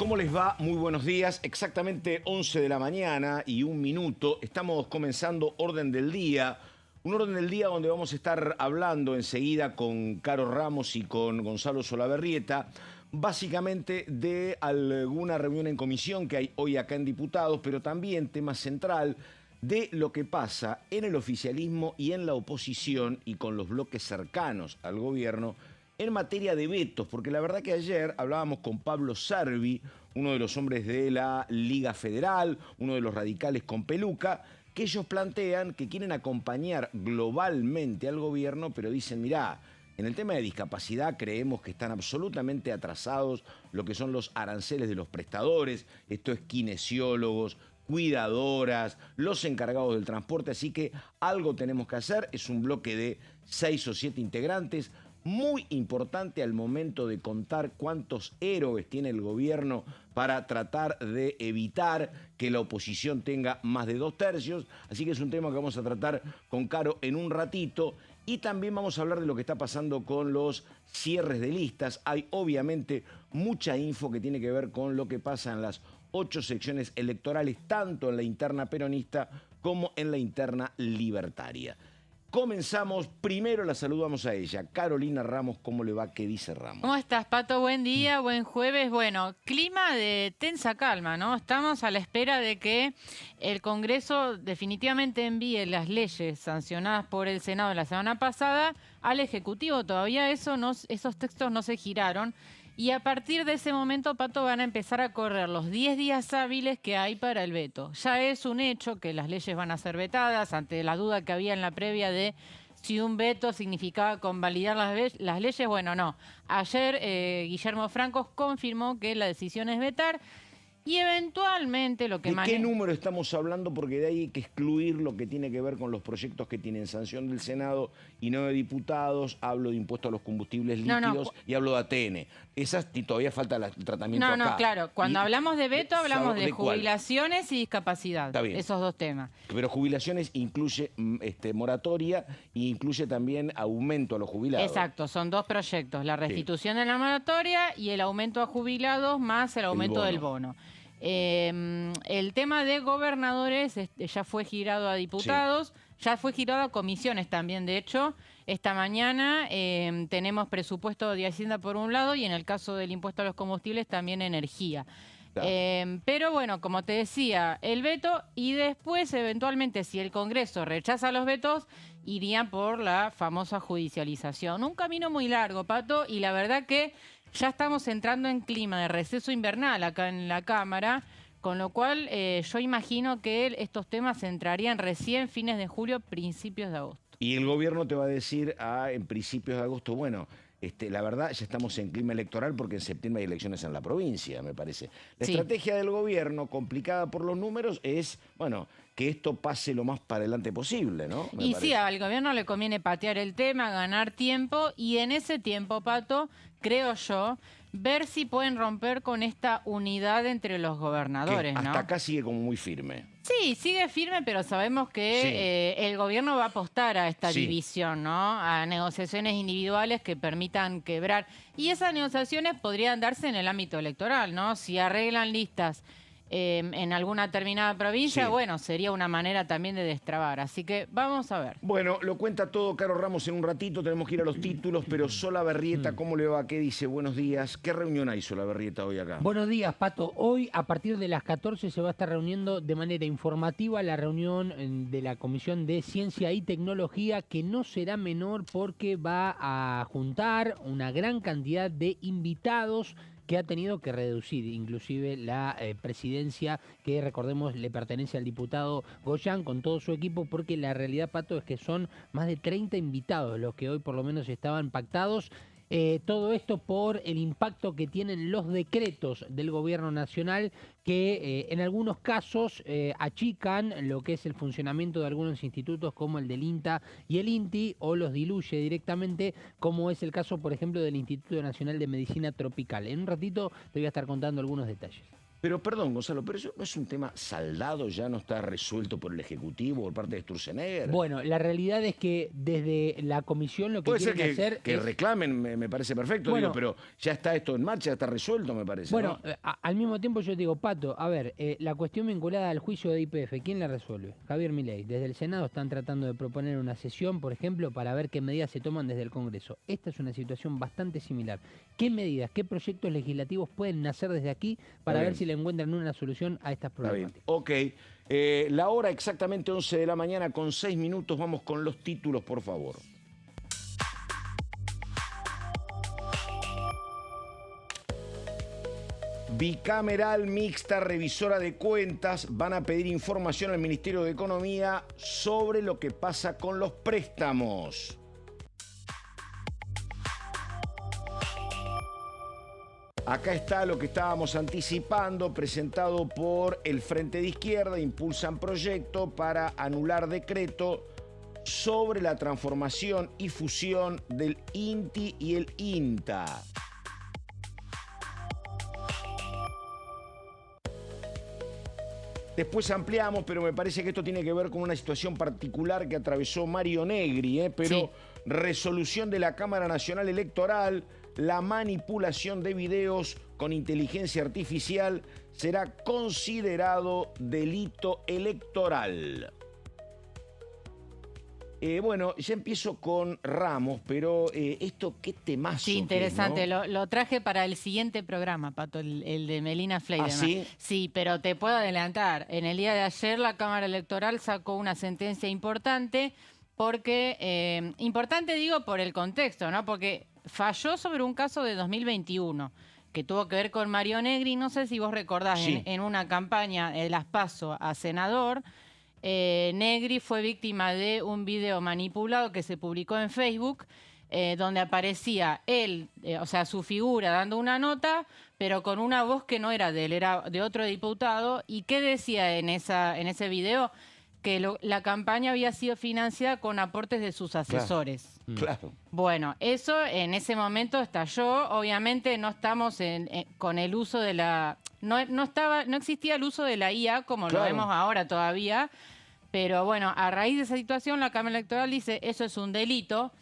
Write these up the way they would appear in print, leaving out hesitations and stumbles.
¿Cómo les va? Muy buenos días. Exactamente 11 de la mañana y 1 minuto. Estamos comenzando Orden del Día. Un Orden del Día donde vamos a estar hablando enseguida con Caro Ramos y con Gonzalo Solabarrieta, básicamente de alguna reunión en comisión que hay hoy acá en Diputados, pero también tema central de lo que pasa en el oficialismo y en la oposición y con los bloques cercanos al gobierno en materia de vetos, porque la verdad que ayer hablábamos con Pablo Servi, uno de los hombres de la Liga Federal, uno de los radicales con peluca, que ellos plantean que quieren acompañar globalmente al gobierno, pero dicen, mirá, en el tema de discapacidad creemos que están absolutamente atrasados lo que son los aranceles de los prestadores, esto es kinesiólogos, cuidadoras, los encargados del transporte, así que algo tenemos que hacer. Es un bloque de 6 o 7 integrantes, muy importante al momento de contar cuántos héroes tiene el gobierno para tratar de evitar que la oposición tenga más de 2/3, así que es un tema que vamos a tratar con Caro en un ratito. Y también vamos a hablar de lo que está pasando con los cierres de listas. Hay obviamente mucha info que tiene que ver con lo que pasa en las 8 secciones electorales, tanto en la interna peronista como en la interna libertaria. Comenzamos, primero la saludamos a ella. Carolina Ramos, ¿cómo le va? ¿Qué dice Ramos? ¿Cómo estás, Pato? Buen día, buen jueves. Bueno, clima de tensa calma, ¿no? Estamos a la espera de que el Congreso definitivamente envíe las leyes sancionadas por el Senado la semana pasada al Ejecutivo. Todavía esos textos no se giraron. Y a partir de ese momento, Pato, van a empezar a correr los 10 días hábiles que hay para el veto. Ya es un hecho que las leyes van a ser vetadas ante la duda que había en la previa de si un veto significaba convalidar las leyes. Bueno, no. Ayer Guillermo Franco confirmó que la decisión es vetar. Y eventualmente lo que... ¿De qué número estamos hablando? Porque de ahí hay que excluir lo que tiene que ver con los proyectos que tienen sanción del Senado y no de diputados. Hablo de impuesto a los combustibles líquidos y hablo de ATN. Esas todavía falta el tratamiento acá. No, claro. Cuando hablamos de veto hablamos de jubilaciones y discapacidad. Está bien. Esos dos temas. Pero jubilaciones incluye moratoria e incluye también aumento a los jubilados. Exacto, son dos proyectos. La restitución de la moratoria y el aumento a jubilados más el aumento del bono. El tema de gobernadores ya fue girado a diputados, ya fue girado a comisiones también. De hecho, esta mañana tenemos presupuesto de Hacienda por un lado y en el caso del impuesto a los combustibles también energía. Claro. Pero bueno, como te decía, el veto y después eventualmente si el Congreso rechaza los vetos, irían por la famosa judicialización. Un camino muy largo, Pato, y la verdad que ya estamos entrando en clima de receso invernal acá en la Cámara, con lo cual yo imagino que estos temas entrarían recién fines de julio, principios de agosto. Y el gobierno te va a decir en principios de agosto, bueno, la verdad ya estamos en clima electoral porque en septiembre hay elecciones en la provincia, me parece. La estrategia del gobierno, complicada por los números, es, bueno, que esto pase lo más para adelante posible, ¿no? Y sí, al gobierno le conviene patear el tema, ganar tiempo, y en ese tiempo, Pato, creo yo, ver si pueden romper con esta unidad entre los gobernadores, ¿no? Hasta acá sigue como muy firme. Sí, sigue firme, pero sabemos que el gobierno va a apostar a esta división, ¿no? A negociaciones individuales que permitan quebrar. Y esas negociaciones podrían darse en el ámbito electoral, ¿no? Si arreglan listas en alguna determinada provincia, bueno, sería una manera también de destrabar. Así que vamos a ver. Bueno, lo cuenta todo Caro Ramos en un ratito, tenemos que ir a los títulos, pero Solabarrieta, ¿cómo le va? ¿Qué dice? Buenos días. ¿Qué reunión hay Solabarrieta hoy acá? Buenos días, Pato. Hoy, a partir de las 14, se va a estar reuniendo de manera informativa la reunión de la Comisión de Ciencia y Tecnología, que no será menor porque va a juntar una gran cantidad de invitados que ha tenido que reducir, inclusive la presidencia, que recordemos le pertenece al diputado Goyán con todo su equipo, porque la realidad, Pato, es que son más de 30 invitados los que hoy por lo menos estaban pactados. Todo esto por el impacto que tienen los decretos del gobierno nacional que en algunos casos achican lo que es el funcionamiento de algunos institutos como el del INTA y el INTI, o los diluye directamente, como es el caso, por ejemplo, del Instituto Nacional de Medicina Tropical. En un ratito te voy a estar contando algunos detalles. Pero perdón, Gonzalo, pero eso no es un tema saldado, ya no está resuelto por el Ejecutivo, por parte de Sturzenegger. Bueno, la realidad es que desde la comisión lo que Puede ser quieren hacer que es... reclamen, me parece perfecto, Bueno, digo, pero ya está esto en marcha, ya está resuelto, me parece. Bueno, ¿no? al mismo tiempo yo digo, Pato, a ver, la cuestión vinculada al juicio de YPF, ¿quién la resuelve? Javier Milei. Desde el Senado están tratando de proponer una sesión, por ejemplo, para ver qué medidas se toman desde el Congreso. Esta es una situación bastante similar. ¿Qué medidas, qué proyectos legislativos pueden nacer desde aquí para ver si le encuentran una solución a estas problemáticas? Ok. La hora exactamente 11 de la mañana con 6 minutos. Vamos con los títulos, por favor. Bicameral mixta revisora de cuentas van a pedir información al Ministerio de Economía sobre lo que pasa con los préstamos. Acá está lo que estábamos anticipando, presentado por el Frente de Izquierda. Impulsan proyecto para anular decreto sobre la transformación y fusión del INTI y el INTA. Después ampliamos, pero me parece que esto tiene que ver con una situación particular que atravesó Mario Negri, pero Sí. Resolución de la Cámara Nacional Electoral, la manipulación de videos con inteligencia artificial será considerado delito electoral. Bueno, ya empiezo con Ramos, pero esto qué temazo. Sí, que es, interesante. ¿no? Lo traje para el siguiente programa, Pato, el de Melina Fleiderman. ¿Ah, sí? Sí, pero te puedo adelantar. En el día de ayer la Cámara Electoral sacó una sentencia importante porque, importante digo por el contexto, ¿no? Porque falló sobre un caso de 2021 que tuvo que ver con Mario Negri. No sé si vos recordás, Sí. en una campaña de las PASO a senador, Negri fue víctima de un video manipulado que se publicó en Facebook, donde aparecía él, o sea, su figura dando una nota, pero con una voz que no era de él, era de otro diputado. ¿Y qué decía en ese video? Que la campaña había sido financiada con aportes de sus asesores. Claro. Bueno, eso en ese momento estalló. Obviamente no estamos con el uso de la... No existía el uso de la IA como Claro. lo vemos ahora todavía. Pero bueno, a raíz de esa situación, la Cámara Electoral dice eso es un delito.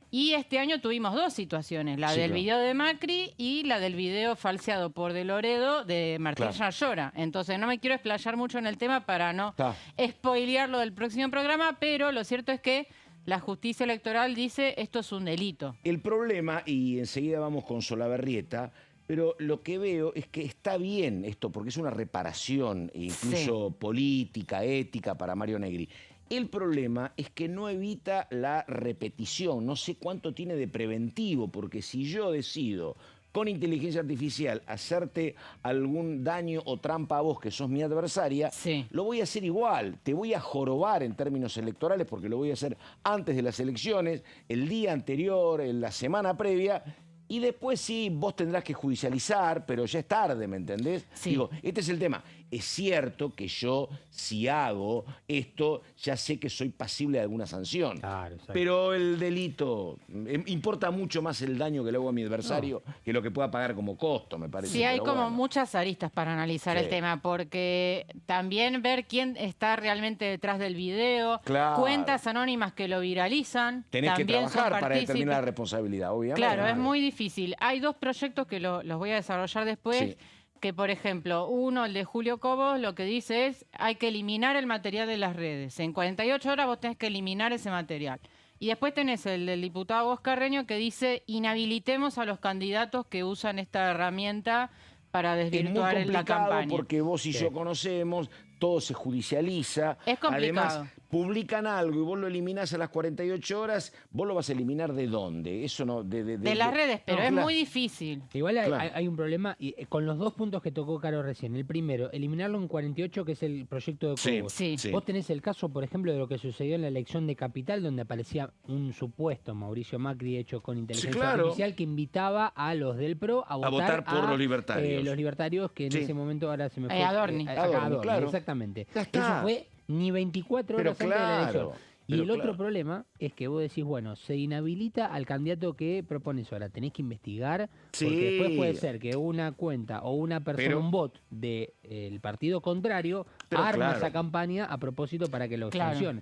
Y este año tuvimos dos situaciones, la Sí, del claro. video de Macri y la del video falseado por De Loredo de Martín Claro. Yarlora. Entonces no me quiero explayar mucho en el tema para no Está. spoilearlo del próximo programa, pero lo cierto es que la justicia electoral dice esto es un delito. El problema, y enseguida vamos con Solabarrieta, pero lo que veo es que está bien esto, porque es una reparación, incluso política, ética para Mario Negri. El problema es que no evita la repetición, no sé cuánto tiene de preventivo, porque si yo decido con inteligencia artificial hacerte algún daño o trampa a vos que sos mi adversaria, Sí. lo voy a hacer igual, te voy a jorobar en términos electorales porque lo voy a hacer antes de las elecciones, el día anterior, en la semana previa, y después sí, vos tendrás que judicializar, pero ya es tarde, ¿me entendés? Sí. Digo, este es el tema. Es cierto que yo, si hago esto, ya sé que soy pasible de alguna sanción. Claro, exacto. Pero el delito, importa mucho más el daño que le hago a mi adversario que lo que pueda pagar como costo, me parece. Sí, hay Pero como bueno. muchas aristas para analizar Sí. el tema, porque también ver quién está realmente detrás del video, Claro. cuentas anónimas que lo viralizan, Tenés que también son trabajar para partícipes. determinar la responsabilidad, obviamente. Claro, es muy difícil. Hay dos proyectos que los voy a desarrollar después, Sí. que por ejemplo, uno, el de Julio Cobos, lo que dice es hay que eliminar el material de las redes. En 48 horas vos tenés que eliminar ese material. Y después tenés el del diputado Oscar Reño que dice inhabilitemos a los candidatos que usan esta herramienta para Es muy desvirtuar la complicado campaña. porque vos y Sí. yo conocemos, todo se judicializa. Es complicado. Además, publican algo y vos lo eliminás a las 48 horas, ¿vos lo vas a eliminar de dónde? Eso no... De las redes, pero No, es claro. muy difícil. Igual hay, Claro. hay un problema con los dos puntos que tocó Caro recién. El primero, eliminarlo en 48, que es el proyecto de Sí, Cobos. Sí. sí. Vos tenés el caso, por ejemplo, de lo que sucedió en la elección de Capital, donde aparecía un supuesto Mauricio Macri hecho con inteligencia claro. artificial que invitaba a los del PRO a votar por los libertarios. los libertarios que en Sí. ese momento ahora se me fue. Adorni. Acá Adorni, Adorni, claro. exactamente. Ya está. Eso fue ni 24 Pero horas antes de la claro. elección. Y Pero el otro claro. problema es que vos decís, bueno, se inhabilita al candidato que propones ahora. Tenés que investigar, porque después puede Sí, ser que una cuenta o una persona, pero, un bot del partido contrario, pero arma claro. esa campaña a propósito para que lo Claro. sancione.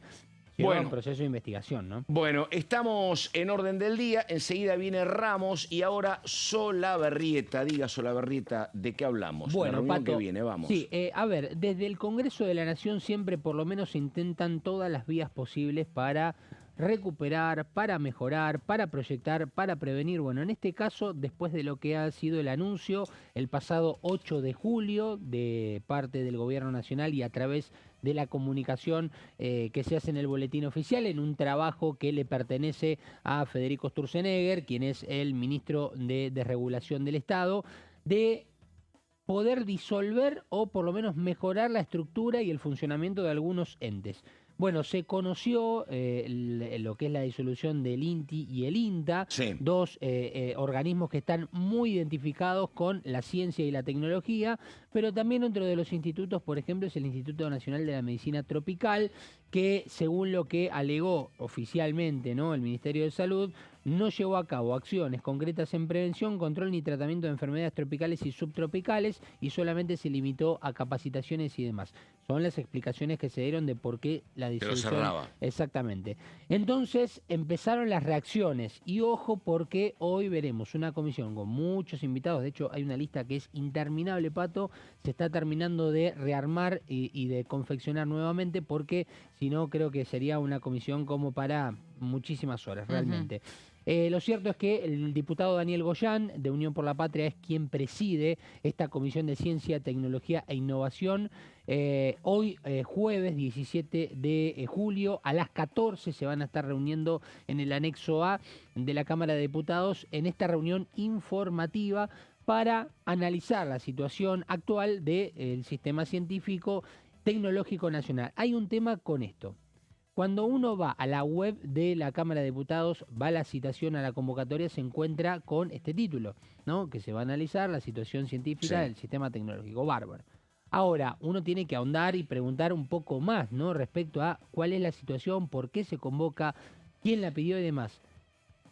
Lleva un Bueno, proceso de investigación, ¿no? bueno, estamos en orden del día, enseguida viene Ramos y ahora Solabarrieta. Diga, Solabarrieta, ¿de qué hablamos? La Bueno, reunión que Pato, viene, vamos. sí, a ver, desde el Congreso de la Nación siempre por lo menos se intentan todas las vías posibles para recuperar, para mejorar, para proyectar, para prevenir. Bueno, en este caso, después de lo que ha sido el anuncio el pasado 8 de julio de parte del Gobierno Nacional y a través de la comunicación que se hace en el boletín oficial, en un trabajo que le pertenece a Federico Sturzenegger, quien es el ministro de Desregulación del Estado, de poder disolver o por lo menos mejorar la estructura y el funcionamiento de algunos entes. Bueno, se conoció lo que es la disolución del INTI y el INTA, Sí. dos organismos que están muy identificados con la ciencia y la tecnología, pero también otro de los institutos, por ejemplo, es el Instituto Nacional de la Medicina Tropical, que según lo que alegó oficialmente, ¿no?, el Ministerio de Salud, no llevó a cabo acciones concretas en prevención, control ni tratamiento de enfermedades tropicales y subtropicales y solamente se limitó a capacitaciones y demás. Son las explicaciones que se dieron de por qué la Pero disolución. cerraba. Exactamente. Entonces empezaron las reacciones y ojo porque hoy veremos una comisión con muchos invitados. De hecho hay una lista que es interminable, Pato. Se está terminando de rearmar y de confeccionar nuevamente porque si no creo que sería una comisión como para muchísimas horas realmente. Lo cierto es que el diputado Daniel Goyán, de Unión por la Patria, es quien preside esta Comisión de Ciencia, Tecnología e Innovación. Hoy, jueves 17 de julio, a las 14 se van a estar reuniendo en el anexo A de la Cámara de Diputados en esta reunión informativa para analizar la situación actual del sistema científico tecnológico nacional. Hay un tema con esto. Cuando uno va a la web de la Cámara de Diputados, va a la citación a la convocatoria, se encuentra con este título, ¿no?, que se va a analizar la situación científica Sí. del sistema tecnológico. Bárbaro. Ahora, uno tiene que ahondar y preguntar un poco más, ¿no?, respecto a cuál es la situación, por qué se convoca, quién la pidió y demás.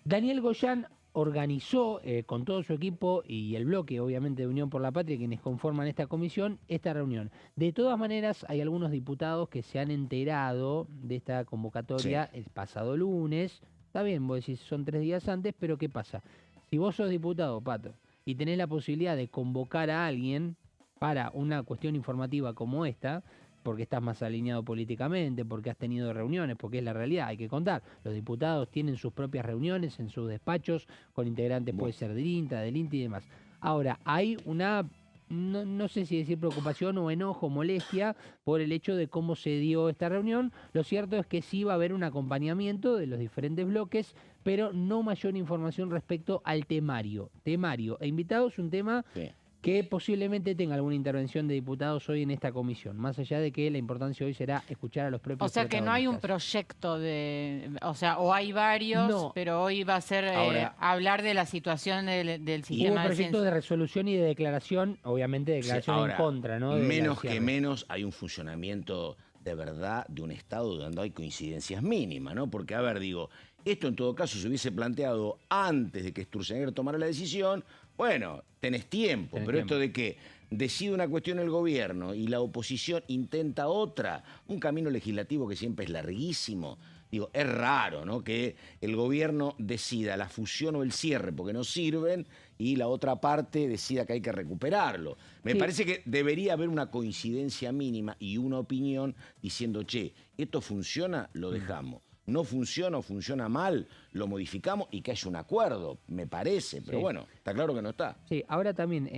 Daniel Goyán organizó con todo su equipo y el bloque, obviamente, de Unión por la Patria, quienes conforman esta comisión, esta reunión. De todas maneras, hay algunos diputados que se han enterado de esta convocatoria el pasado lunes. Está bien, vos decís, son 3 días antes, pero ¿qué pasa? Si vos sos diputado, Pato, y tenés la posibilidad de convocar a alguien para una cuestión informativa como esta, porque estás más alineado políticamente, porque has tenido reuniones, porque es la realidad, hay que contar. Los diputados tienen sus propias reuniones en sus despachos, con integrantes puede ser del INTA, del INTI y demás. Ahora, hay una, no sé si decir preocupación o enojo, molestia, por el hecho de cómo se dio esta reunión. Lo cierto es que sí va a haber un acompañamiento de los diferentes bloques, pero no mayor información respecto al temario. Temario e invitados, un tema Sí. que posiblemente tenga alguna intervención de diputados hoy en esta comisión, más allá de que la importancia hoy será escuchar a los propios O sea que no hay un protagonistas. proyecto de, o sea, o hay varios, No. pero hoy va a ser Ahora- hablar de la situación del Hubo sistema de proyectos ciencia. de resolución y de declaración, obviamente declaración Sí, ahora, en contra, ¿no? de la menos cierre. que menos hay un funcionamiento de verdad de un Estado donde hay coincidencias mínimas, ¿no? Porque, a ver, digo, esto en todo caso se hubiese planteado antes de que Sturzenegger tomara la decisión, bueno, tenés tiempo, Tenés pero tiempo. esto de que decide una cuestión el gobierno y la oposición intenta otra, un camino legislativo que siempre es larguísimo. Digo, es raro, ¿no?, que el gobierno decida la fusión o el cierre porque no sirven y la otra parte decida que hay que recuperarlo. Me Sí. parece que debería haber una coincidencia mínima y una opinión diciendo, che, esto funciona, lo dejamos. No funciona o funciona mal, lo modificamos y que haya un acuerdo, me parece. Pero Sí. bueno, está claro que no está. Sí, ahora también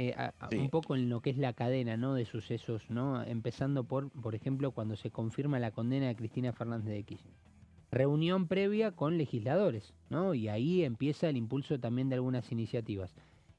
Sí. un poco en lo que es la cadena, ¿no?, de sucesos, ¿no? Empezando por ejemplo, cuando se confirma la condena de Cristina Fernández de Kirchner. Reunión previa con legisladores, ¿no? Y ahí empieza el impulso también de algunas iniciativas.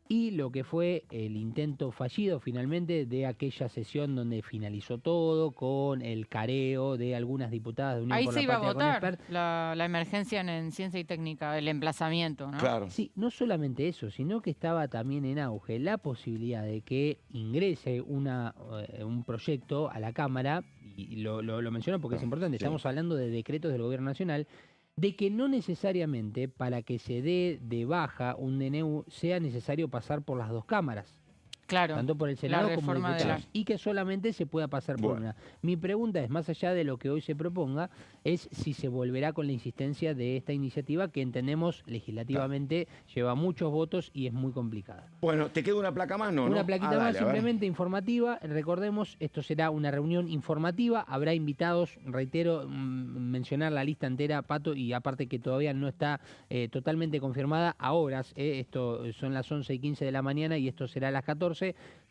Y lo que fue el intento fallido finalmente de aquella sesión donde finalizó todo con el careo de algunas diputadas de Unión Ahí por se la iba a Patria con votar expert. la emergencia en ciencia y técnica, el emplazamiento, ¿no? Claro. Sí, no solamente eso, sino que estaba también en auge la posibilidad de que ingrese un proyecto a la Cámara y lo menciono porque es importante, sí. estamos hablando de decretos del Gobierno Nacional, de que no necesariamente para que se dé de baja un DNU sea necesario pasar por las dos cámaras, Claro, tanto por el la Senado como reforma de diputados, la... y que solamente se pueda pasar por Bueno. una. Mi pregunta es, más allá de lo que hoy se proponga, es si se volverá con la insistencia de esta iniciativa que entendemos legislativamente lleva muchos votos y es muy complicada. Bueno, ¿te queda una placa más, no? Una ¿no? plaquita Dale, más, a ver. simplemente informativa. Recordemos, esto será una reunión informativa. Habrá invitados, reitero, mencionar la lista entera, Pato, y aparte que todavía no está totalmente confirmada a horas. Esto son las 11:15 de la mañana y esto será a las 14.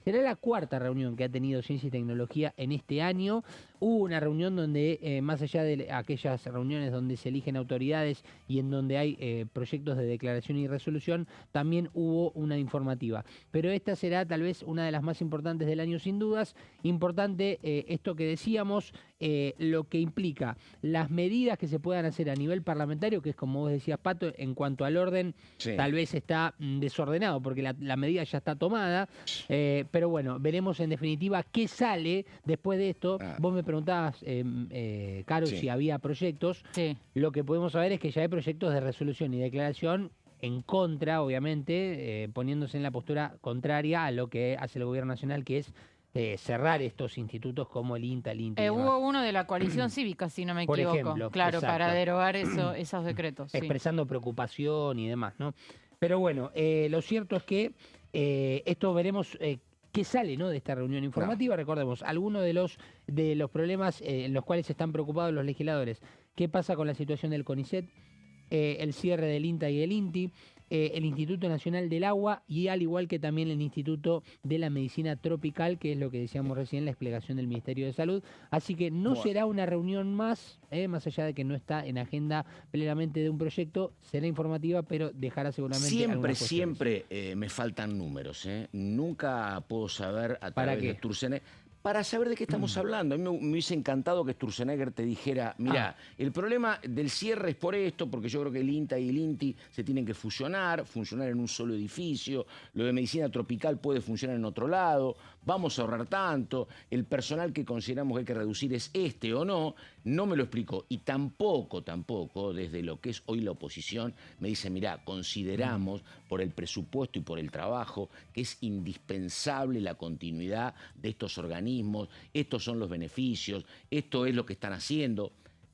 Será la cuarta reunión que ha tenido Ciencia y Tecnología en este año. Hubo una reunión donde, más allá de aquellas reuniones donde se eligen autoridades y en donde hay proyectos de declaración y resolución, también hubo una informativa. Pero esta será tal vez una de las más importantes del año sin dudas. Importante esto que decíamos, lo que implica las medidas que se puedan hacer a nivel parlamentario, que es como vos decías, Pato, en cuanto al orden, Sí. tal vez está desordenado porque la medida ya está tomada. Pero bueno, veremos en definitiva qué sale después de esto. Ah. Vos me preguntabas, Caro, Sí. si había proyectos. Sí. Lo que podemos saber es que ya hay proyectos de resolución y declaración en contra, obviamente, poniéndose en la postura contraria a lo que hace el Gobierno Nacional, que es cerrar estos institutos como el INTA, el INTI. y demás. Hubo uno de la coalición cívica, si no me Por equivoco. ejemplo, Claro, exacto. para derogar esos decretos. Sí. Expresando preocupación y demás, ¿no? Pero bueno, lo cierto es que esto veremos qué sale, ¿no?, de esta reunión informativa. Recordemos, algunos de los problemas en los cuales están preocupados los legisladores. ¿Qué pasa con la situación del CONICET? El cierre del INTA y el INTI, el Instituto Nacional del Agua y al igual que también el Instituto de la Medicina Tropical, que es lo que decíamos recién, la explicación del Ministerio de Salud. Así que no será una reunión más allá de que no está en agenda plenamente de un proyecto, será informativa, pero dejará seguramente Siempre me faltan números, ¿eh? Nunca puedo saber a ¿Para través de qué? Sturzenegger. Para saber de qué estamos hablando. A mí me hubiese encantado que Sturzenegger te dijera, mira, el problema del cierre es por esto, porque yo creo que el INTA y el INTI se tienen que funcionar en un solo edificio, lo de medicina tropical puede funcionar en otro lado, vamos a ahorrar tanto, el personal que consideramos que hay que reducir es este o no me lo explicó. Y tampoco, desde lo que es hoy la oposición, me dice, mira, consideramos por el presupuesto y por el trabajo que es indispensable la continuidad de estos organismos, estos son los beneficios, esto es lo que están haciendo.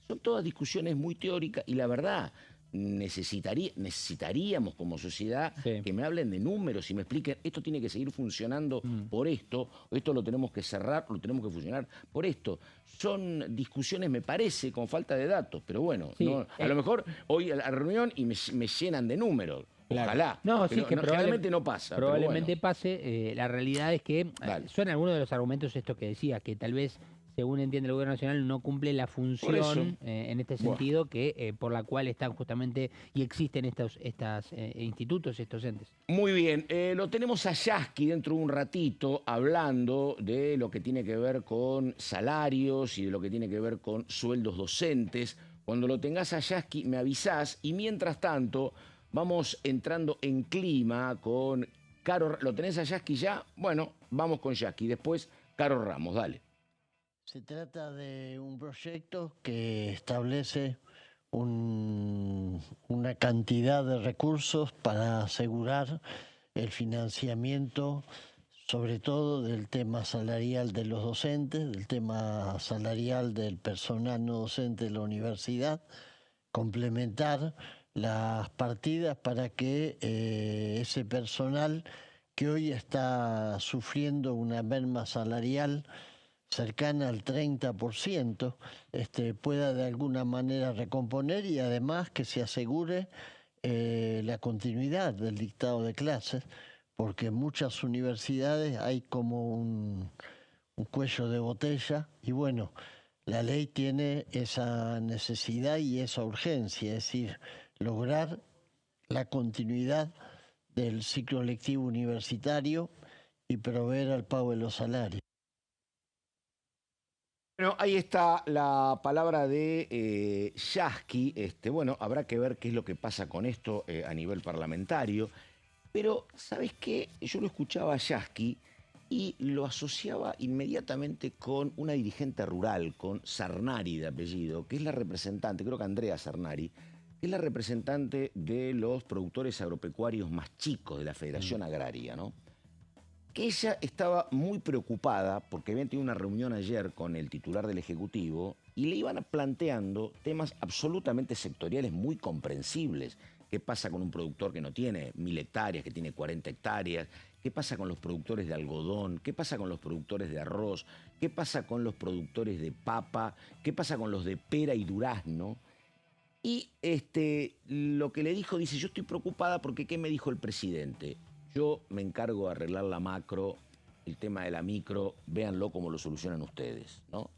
Son todas discusiones muy teóricas y la verdad, necesitaríamos como sociedad que me hablen de números y me expliquen, esto tiene que seguir funcionando por esto, esto lo tenemos que cerrar, lo tenemos que funcionar por esto. Son discusiones, me parece, con falta de datos, pero bueno, a lo mejor hoy a la reunión y me llenan de números. Claro. Ojalá. No, sí, que generalmente no pasa. Probablemente pero bueno. pase. La realidad es que son algunos de los argumentos estos que decía, que tal vez, según entiende el Gobierno Nacional, no cumple la función en este sentido que por la cual están justamente y existen estos institutos, estos entes. Muy bien, lo tenemos a Yasky dentro de un ratito hablando de lo que tiene que ver con salarios y de lo que tiene que ver con sueldos docentes. Cuando lo tengas a Yasky me avisás y mientras tanto vamos entrando en clima con Caro. ¿Lo tenés a Yasky ya? Bueno, vamos con Yasky. Después Caro Ramos, dale. Se trata de un proyecto que establece una cantidad de recursos para asegurar el financiamiento, sobre todo del tema salarial de los docentes, del tema salarial del personal no docente de la universidad, complementar las partidas para que ese personal que hoy está sufriendo una merma salarial cercana al 30%, pueda de alguna manera recomponer y además que se asegure la continuidad del dictado de clases, porque en muchas universidades hay como un cuello de botella y bueno, la ley tiene esa necesidad y esa urgencia, es decir, lograr la continuidad del ciclo lectivo universitario y proveer al pago de los salarios. Bueno, ahí está la palabra de Yasky. Bueno, habrá que ver qué es lo que pasa con esto a nivel parlamentario. Pero, ¿sabes qué? Yo lo escuchaba a Yasky y lo asociaba inmediatamente con una dirigente rural, con Sarnari de apellido, que es la representante, creo que Andrea Sarnari, que es la representante de los productores agropecuarios más chicos de la Federación Agraria, ¿no? Que ella estaba muy preocupada porque habían tenido una reunión ayer con el titular del Ejecutivo y le iban planteando temas absolutamente sectoriales muy comprensibles. ¿Qué pasa con un productor que no tiene 1000 hectáreas, que tiene 40 hectáreas? ¿Qué pasa con los productores de algodón? ¿Qué pasa con los productores de arroz? ¿Qué pasa con los productores de papa? ¿Qué pasa con los de pera y durazno? Y lo que le dijo, dice, yo estoy preocupada porque ¿qué me dijo el presidente? Yo me encargo de arreglar la macro, el tema de la micro, véanlo como lo solucionan ustedes, ¿no?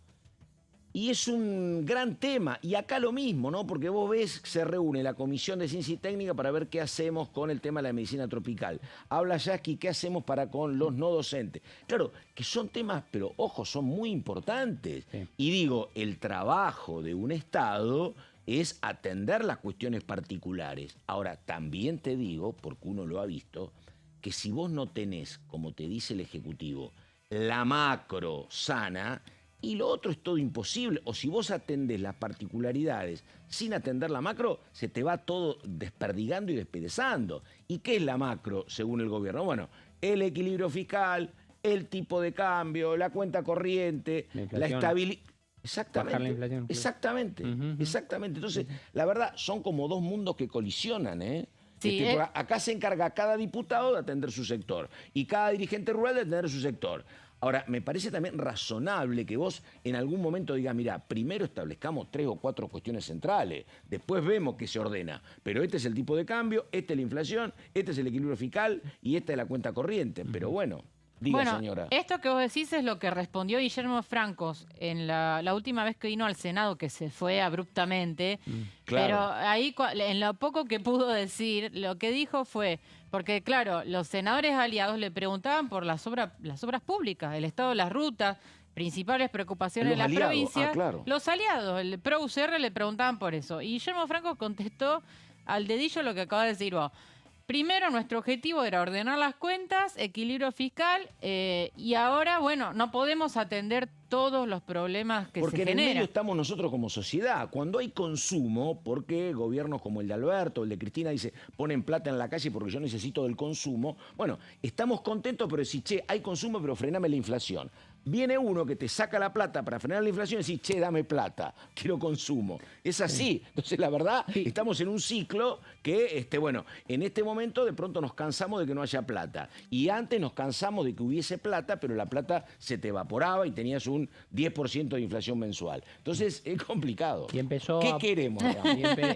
Y es un gran tema, y acá lo mismo, ¿no? Porque vos ves, se reúne la Comisión de Ciencia y Técnica para ver qué hacemos con el tema de la medicina tropical. Habla Yasky, ¿qué hacemos para con los no docentes? Claro, que son temas, pero ojo, son muy importantes. Sí. Y digo, el trabajo de un Estado es atender las cuestiones particulares. Ahora, también te digo, porque uno lo ha visto, que si vos no tenés, como te dice el Ejecutivo, la macro sana, y lo otro es todo imposible. O si vos atendés las particularidades sin atender la macro, se te va todo desperdigando y despedazando. ¿Y qué es la macro, según el gobierno? Bueno, el equilibrio fiscal, el tipo de cambio, la cuenta corriente, la estabilidad. Exactamente. Bajar la inflación. Exactamente, exactamente. Entonces, la verdad, son como dos mundos que colisionan, ¿eh? Sí, acá se encarga cada diputado de atender su sector y cada dirigente rural de atender su sector. Ahora, me parece también razonable que vos en algún momento digas, mira, primero establezcamos 3 o 4 cuestiones centrales, después vemos qué se ordena, pero este es el tipo de cambio, esta es la inflación, este es el equilibrio fiscal y esta es la cuenta corriente. Pero bueno, diga, señora. Esto que vos decís es lo que respondió Guillermo Francos en la última vez que vino al Senado, que se fue abruptamente. Claro. Pero ahí, en lo poco que pudo decir, lo que dijo fue, porque claro, los senadores aliados le preguntaban por las obras públicas, el estado de las rutas, principales preocupaciones de la provincia. Claro. Los aliados, el PRO-UCR, le preguntaban por eso. Y Guillermo Francos contestó al dedillo lo que acaba de decir vos. Primero, nuestro objetivo era ordenar las cuentas, equilibrio fiscal, y ahora, bueno, no podemos atender todos los problemas que se generan. Porque en el medio estamos nosotros como sociedad. Cuando hay consumo, porque gobiernos como el de Alberto, el de Cristina, dice, ponen plata en la calle porque yo necesito del consumo. Bueno, estamos contentos, pero si, che, hay consumo, pero frename la inflación. Viene uno que te saca la plata para frenar la inflación y decís, che, dame plata, quiero consumo. Es así. Entonces, la verdad, estamos en un ciclo que, bueno, en este momento de pronto nos cansamos de que no haya plata. Y antes nos cansamos de que hubiese plata, pero la plata se te evaporaba y tenías un 10% de inflación mensual. Entonces, es complicado. Y empezó ¿Qué queremos?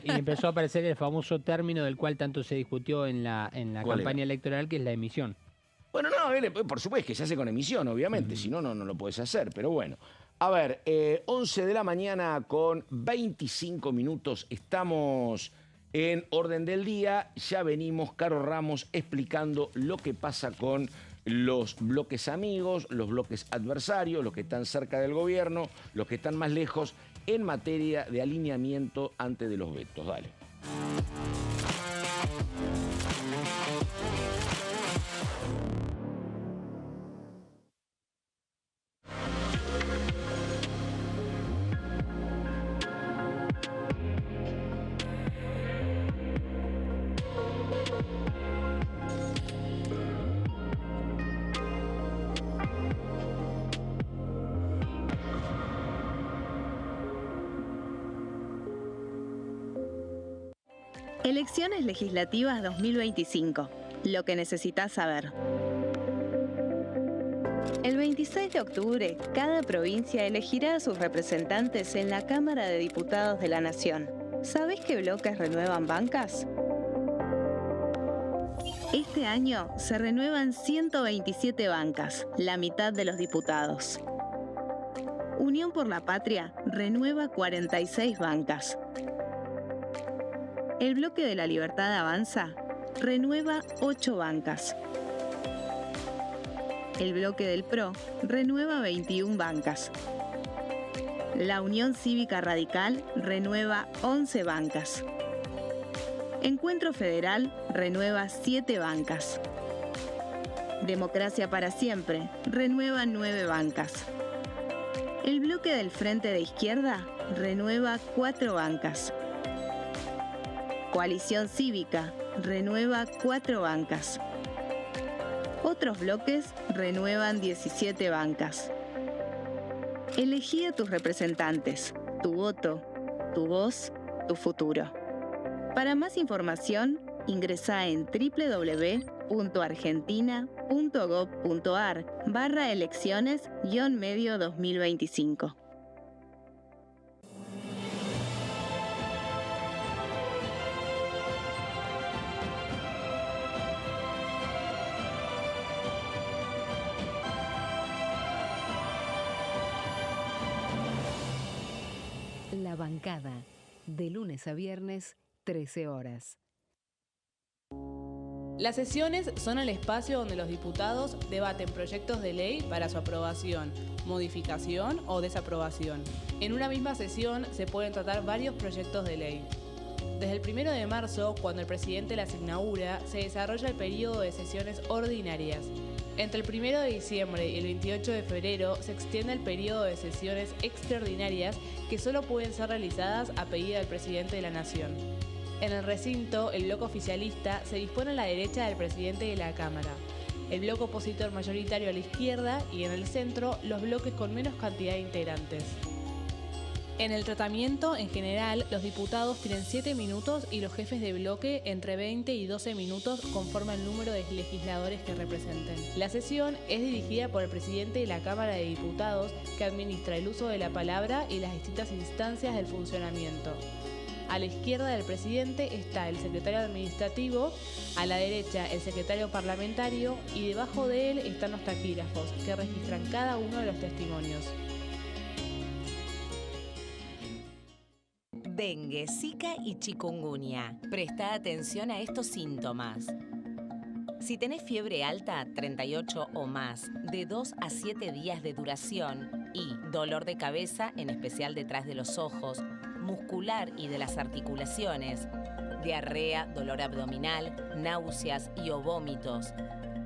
Y empezó a aparecer el famoso término del cual tanto se discutió en la campaña electoral, que es la emisión. Bueno, no, por supuesto que se hace con emisión, obviamente, si no, no lo puedes hacer, pero bueno. A ver, 11 de la mañana con 25 minutos, estamos en orden del día, ya venimos, Caro Ramos, explicando lo que pasa con los bloques amigos, los bloques adversarios, los que están cerca del gobierno, los que están más lejos, en materia de alineamiento antes de los vetos. Dale. Elecciones legislativas 2025. Lo que necesitas saber. El 26 de octubre, cada provincia elegirá a sus representantes en la Cámara de Diputados de la Nación. ¿Sabés qué bloques renuevan bancas? Este año se renuevan 127 bancas, la mitad de los diputados. Unión por la Patria renueva 46 bancas. El Bloque de la Libertad Avanza renueva 8 bancas. El Bloque del PRO renueva 21 bancas. La Unión Cívica Radical renueva 11 bancas. Encuentro Federal renueva 7 bancas. Democracia para Siempre renueva 9 bancas. El bloque del Frente de Izquierda renueva 4 bancas. Coalición Cívica renueva 4 bancas. Otros bloques renuevan 17 bancas. Elegí a tus representantes, tu voto, tu voz, tu futuro. Para más información, ingresá en www.argentina.gov.ar/elecciones-medio 2025. La bancada, de lunes a viernes, 13 horas. Las sesiones son el espacio donde los diputados debaten proyectos de ley para su aprobación, modificación o desaprobación. En una misma sesión se pueden tratar varios proyectos de ley. Desde el 1 de marzo, cuando el presidente las inaugura, se desarrolla el periodo de sesiones ordinarias. Entre el 1 de diciembre y el 28 de febrero se extiende el periodo de sesiones extraordinarias que solo pueden ser realizadas a pedido del presidente de la Nación. En el recinto, el bloque oficialista se dispone a la derecha del presidente de la Cámara, el bloque opositor mayoritario a la izquierda y en el centro los bloques con menos cantidad de integrantes. En el tratamiento, en general, los diputados tienen 7 minutos y los jefes de bloque entre 20 y 12 minutos conforme al número de legisladores que representen. La sesión es dirigida por el presidente de la Cámara de Diputados, que administra el uso de la palabra y las distintas instancias del funcionamiento. A la izquierda del presidente está el secretario administrativo, a la derecha el secretario parlamentario y debajo de él están los taquígrafos, que registran cada uno de los testimonios. Dengue, Zika y chikungunya. Presta atención a estos síntomas. Si tenés fiebre alta, 38 o más, de 2 a 7 días de duración y dolor de cabeza, en especial detrás de los ojos, muscular y de las articulaciones, diarrea, dolor abdominal, náuseas y o vómitos,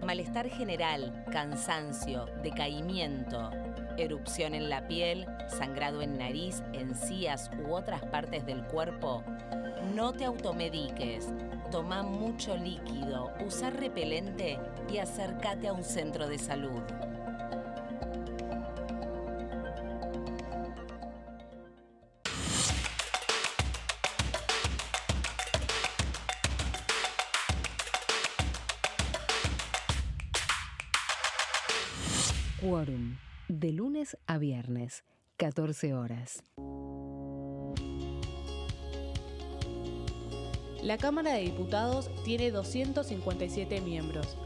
malestar general, cansancio, decaimiento, erupción en la piel, sangrado en nariz, encías u otras partes del cuerpo, no te automediques. Toma mucho líquido, usa repelente y acércate a un centro de salud. Quórum, de lunes a viernes, 14 horas. La Cámara de Diputados tiene 257 miembros.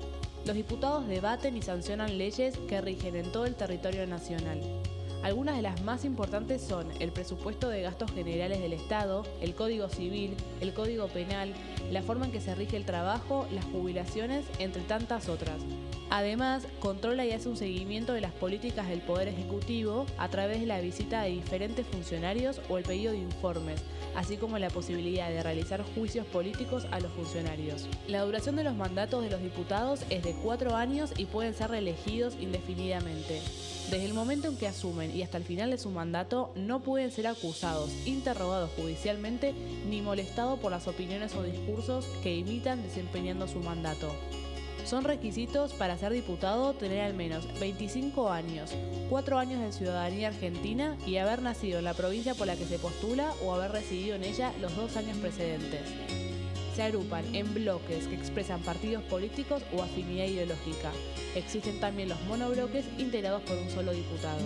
Los diputados debaten y sancionan leyes que rigen en todo el territorio nacional. Algunas de las más importantes son el presupuesto de gastos generales del Estado, el Código Civil, el Código Penal, la forma en que se rige el trabajo, las jubilaciones, entre tantas otras. Además, controla y hace un seguimiento de las políticas del Poder Ejecutivo a través de la visita de diferentes funcionarios o el pedido de informes, así como la posibilidad de realizar juicios políticos a los funcionarios. La duración de los mandatos de los diputados es de 4 años y pueden ser reelegidos indefinidamente. Desde el momento en que asumen y hasta el final de su mandato, no pueden ser acusados, interrogados judicialmente, ni molestados por las opiniones o discursos que imitan desempeñando su mandato. Son requisitos para ser diputado tener al menos 25 años, 4 años de ciudadanía argentina y haber nacido en la provincia por la que se postula o haber residido en ella los 2 años precedentes. Se agrupan en bloques que expresan partidos políticos o afinidad ideológica. Existen también los monobloques integrados por un solo diputado.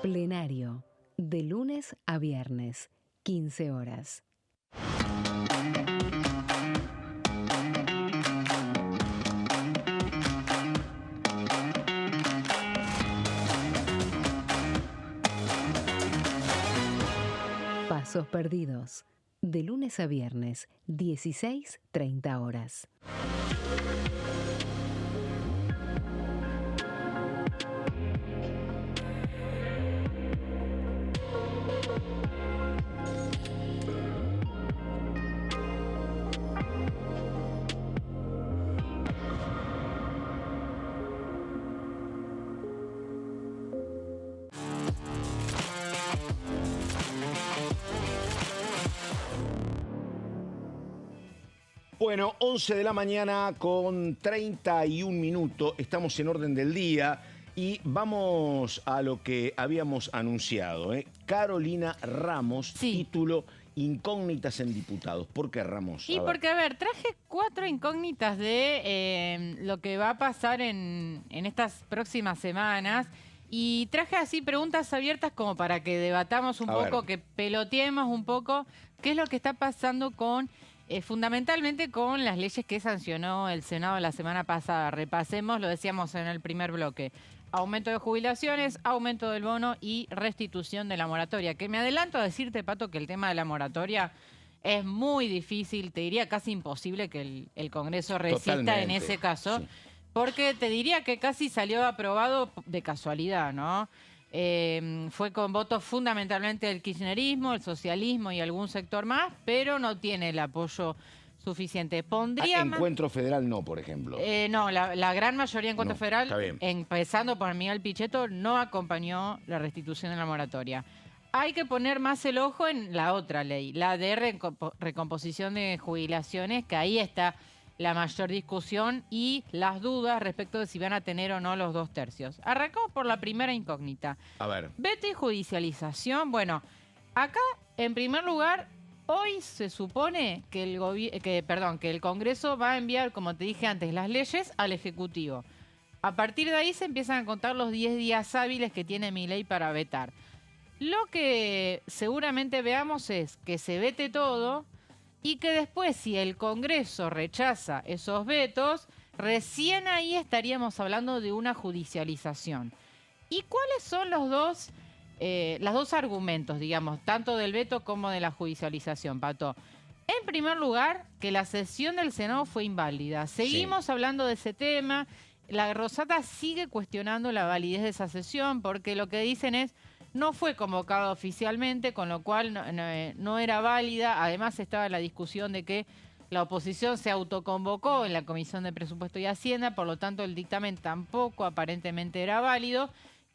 Plenario, de lunes a viernes, 15 horas. Pasos perdidos, de lunes a viernes, 16:30 horas. Bueno, 11 de la mañana con 31 minutos, estamos en orden del día y vamos a lo que habíamos anunciado. Carolina Ramos, título Incógnitas en Diputados. ¿Por qué, Ramos? Y porque, a ver, traje 4 incógnitas de lo que va a pasar en estas próximas semanas. Y traje así preguntas abiertas como para que debatamos un poco, que peloteemos un poco qué es lo que está pasando con, fundamentalmente con las leyes que sancionó el Senado la semana pasada. Repasemos, lo decíamos en el primer bloque. Aumento de jubilaciones, aumento del bono y restitución de la moratoria. Que me adelanto a decirte, Pato, que el tema de la moratoria es muy difícil, te diría casi imposible que el Congreso resista en ese caso. Sí. Porque te diría que casi salió aprobado de casualidad, ¿no? Fue con votos fundamentalmente del kirchnerismo, el socialismo y algún sector más, pero no tiene el apoyo suficiente. Pondría Encuentro Federal no, por ejemplo. No, la gran mayoría de Encuentro Federal, empezando por Miguel Pichetto, no acompañó la restitución de la moratoria. Hay que poner más el ojo en la otra ley, la de recomposición de jubilaciones, que ahí está la mayor discusión y las dudas respecto de si van a tener o no los 2/3. Arrancamos por la primera incógnita. A ver. Veto y judicialización. Bueno, acá, en primer lugar, hoy se supone que el Congreso va a enviar, como te dije antes, las leyes al Ejecutivo. A partir de ahí se empiezan a contar los 10 días hábiles que tiene mi ley para vetar. Lo que seguramente veamos es que se vete todo y que después, si el Congreso rechaza esos vetos, recién ahí estaríamos hablando de una judicialización. ¿Y cuáles son los dos argumentos, digamos, tanto del veto como de la judicialización, Pato? En primer lugar, que la sesión del Senado fue inválida. Seguimos hablando de ese tema. La Rosata sigue cuestionando la validez de esa sesión porque lo que dicen es no fue convocada oficialmente, con lo cual no era válida. Además estaba la discusión de que la oposición se autoconvocó en la Comisión de Presupuesto y Hacienda, por lo tanto el dictamen tampoco aparentemente era válido.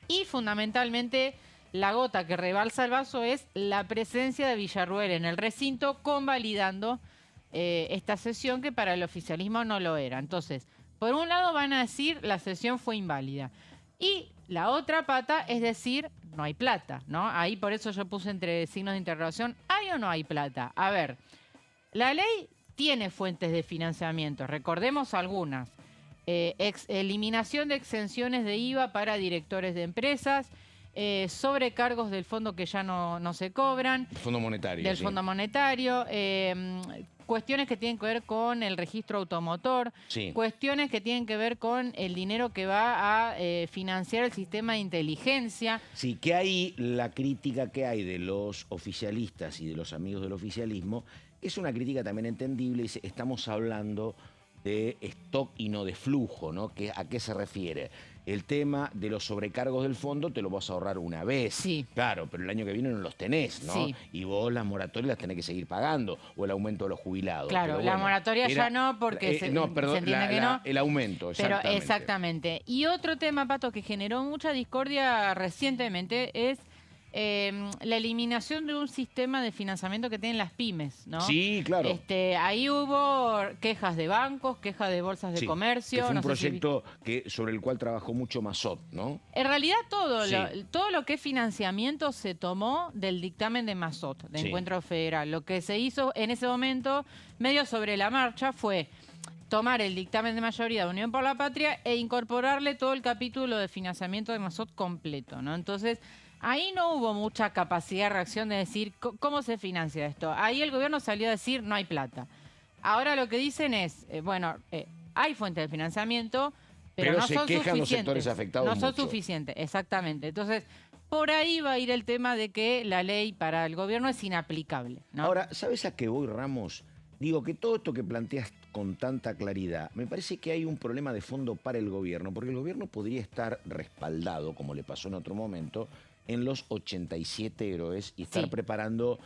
Y fundamentalmente la gota que rebalsa el vaso es la presencia de Villarruel en el recinto, convalidando esta sesión que para el oficialismo no lo era. Entonces, por un lado van a decir la sesión fue inválida. Y la otra pata es decir, no hay plata, ¿no? Ahí por eso yo puse entre signos de interrogación, ¿hay o no hay plata? A ver, la ley tiene fuentes de financiamiento, recordemos algunas. Eliminación de exenciones de IVA para directores de empresas, sobrecargos del fondo que ya no se cobran. El Fondo Monetario. Del Fondo Monetario. Cuestiones que tienen que ver con el registro automotor, cuestiones que tienen que ver con el dinero que va a financiar el sistema de inteligencia. Sí, que ahí la crítica que hay de los oficialistas y de los amigos del oficialismo es una crítica también entendible. Estamos hablando de stock y no de flujo, ¿no? ¿A qué se refiere? El tema de los sobrecargos del fondo te lo vas a ahorrar una vez. Sí. Claro, pero el año que viene no los tenés, ¿no? Sí. Y vos las moratorias las tenés que seguir pagando, o el aumento de los jubilados. Claro, la moratoria ya no, porque se entiende que no. El aumento, exactamente. Pero exactamente. Y otro tema, Pato, que generó mucha discordia recientemente es la eliminación de un sistema de financiamiento que tienen las pymes, ¿no? Sí, claro. Ahí hubo quejas de bancos, quejas de bolsas de comercio. Que fue un proyecto sobre el cual trabajó mucho Massot, ¿no? En realidad todo lo que es financiamiento se tomó del dictamen de Massot, de Encuentro Federal. Lo que se hizo en ese momento, medio sobre la marcha, fue tomar el dictamen de mayoría de Unión por la Patria e incorporarle todo el capítulo de financiamiento de Massot completo, ¿no? Entonces, ahí no hubo mucha capacidad de reacción de decir cómo se financia esto. Ahí el gobierno salió a decir no hay plata. Ahora lo que dicen es, hay fuentes de financiamiento, pero no son suficientes. Los sectores afectados no son suficientes, exactamente. Entonces, por ahí va a ir el tema de que la ley para el gobierno es inaplicable, ¿no? Ahora, ¿sabes a qué voy, Ramos? Digo que todo esto que planteas con tanta claridad, me parece que hay un problema de fondo para el gobierno, porque el gobierno podría estar respaldado, como le pasó en otro momento, en los 87 héroes y estar preparando,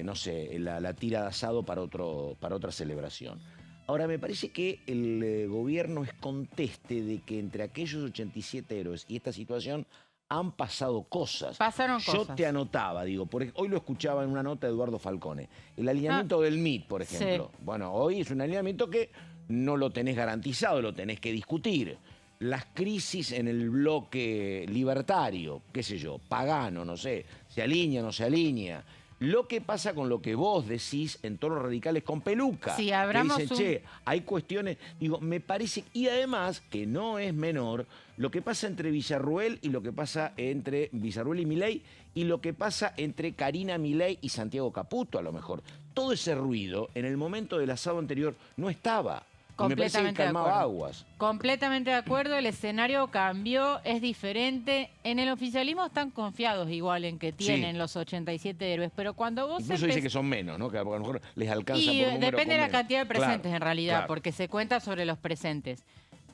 no sé, la tira de asado para otra celebración. Ahora, me parece que el gobierno es conteste de que entre aquellos 87 héroes y esta situación han pasado cosas. Pasaron Yo cosas. te anotaba, digo, hoy lo escuchaba en una nota de Eduardo Falcone, el alineamiento del MIT, por ejemplo. Sí. Bueno, hoy es un alineamiento que no lo tenés garantizado, lo tenés que discutir. Las crisis en el bloque libertario, qué sé yo, pagano, no sé, se alinea, no se alinea. Lo que pasa con lo que vos decís en tonos radicales con peluca. Sí, que abramos dicen, che, hay cuestiones, digo, me parece, y además, que no es menor, lo que pasa entre Villarruel y lo que pasa entre Villarruel y Milei, y lo que pasa entre Karina Milei y Santiago Caputo, a lo mejor. Todo ese ruido, en el momento del asado anterior, no estaba. Y me parece que Completamente de calmaba acuerdo. aguas. Completamente de acuerdo, el escenario cambió, es diferente. En el oficialismo están confiados igual en que tienen los 87 héroes, pero cuando vos Incluso dice que son menos, ¿no? Que a lo mejor les alcanza Y por número depende con de la menos. cantidad de presentes Claro, en realidad, claro. porque se cuenta sobre los presentes.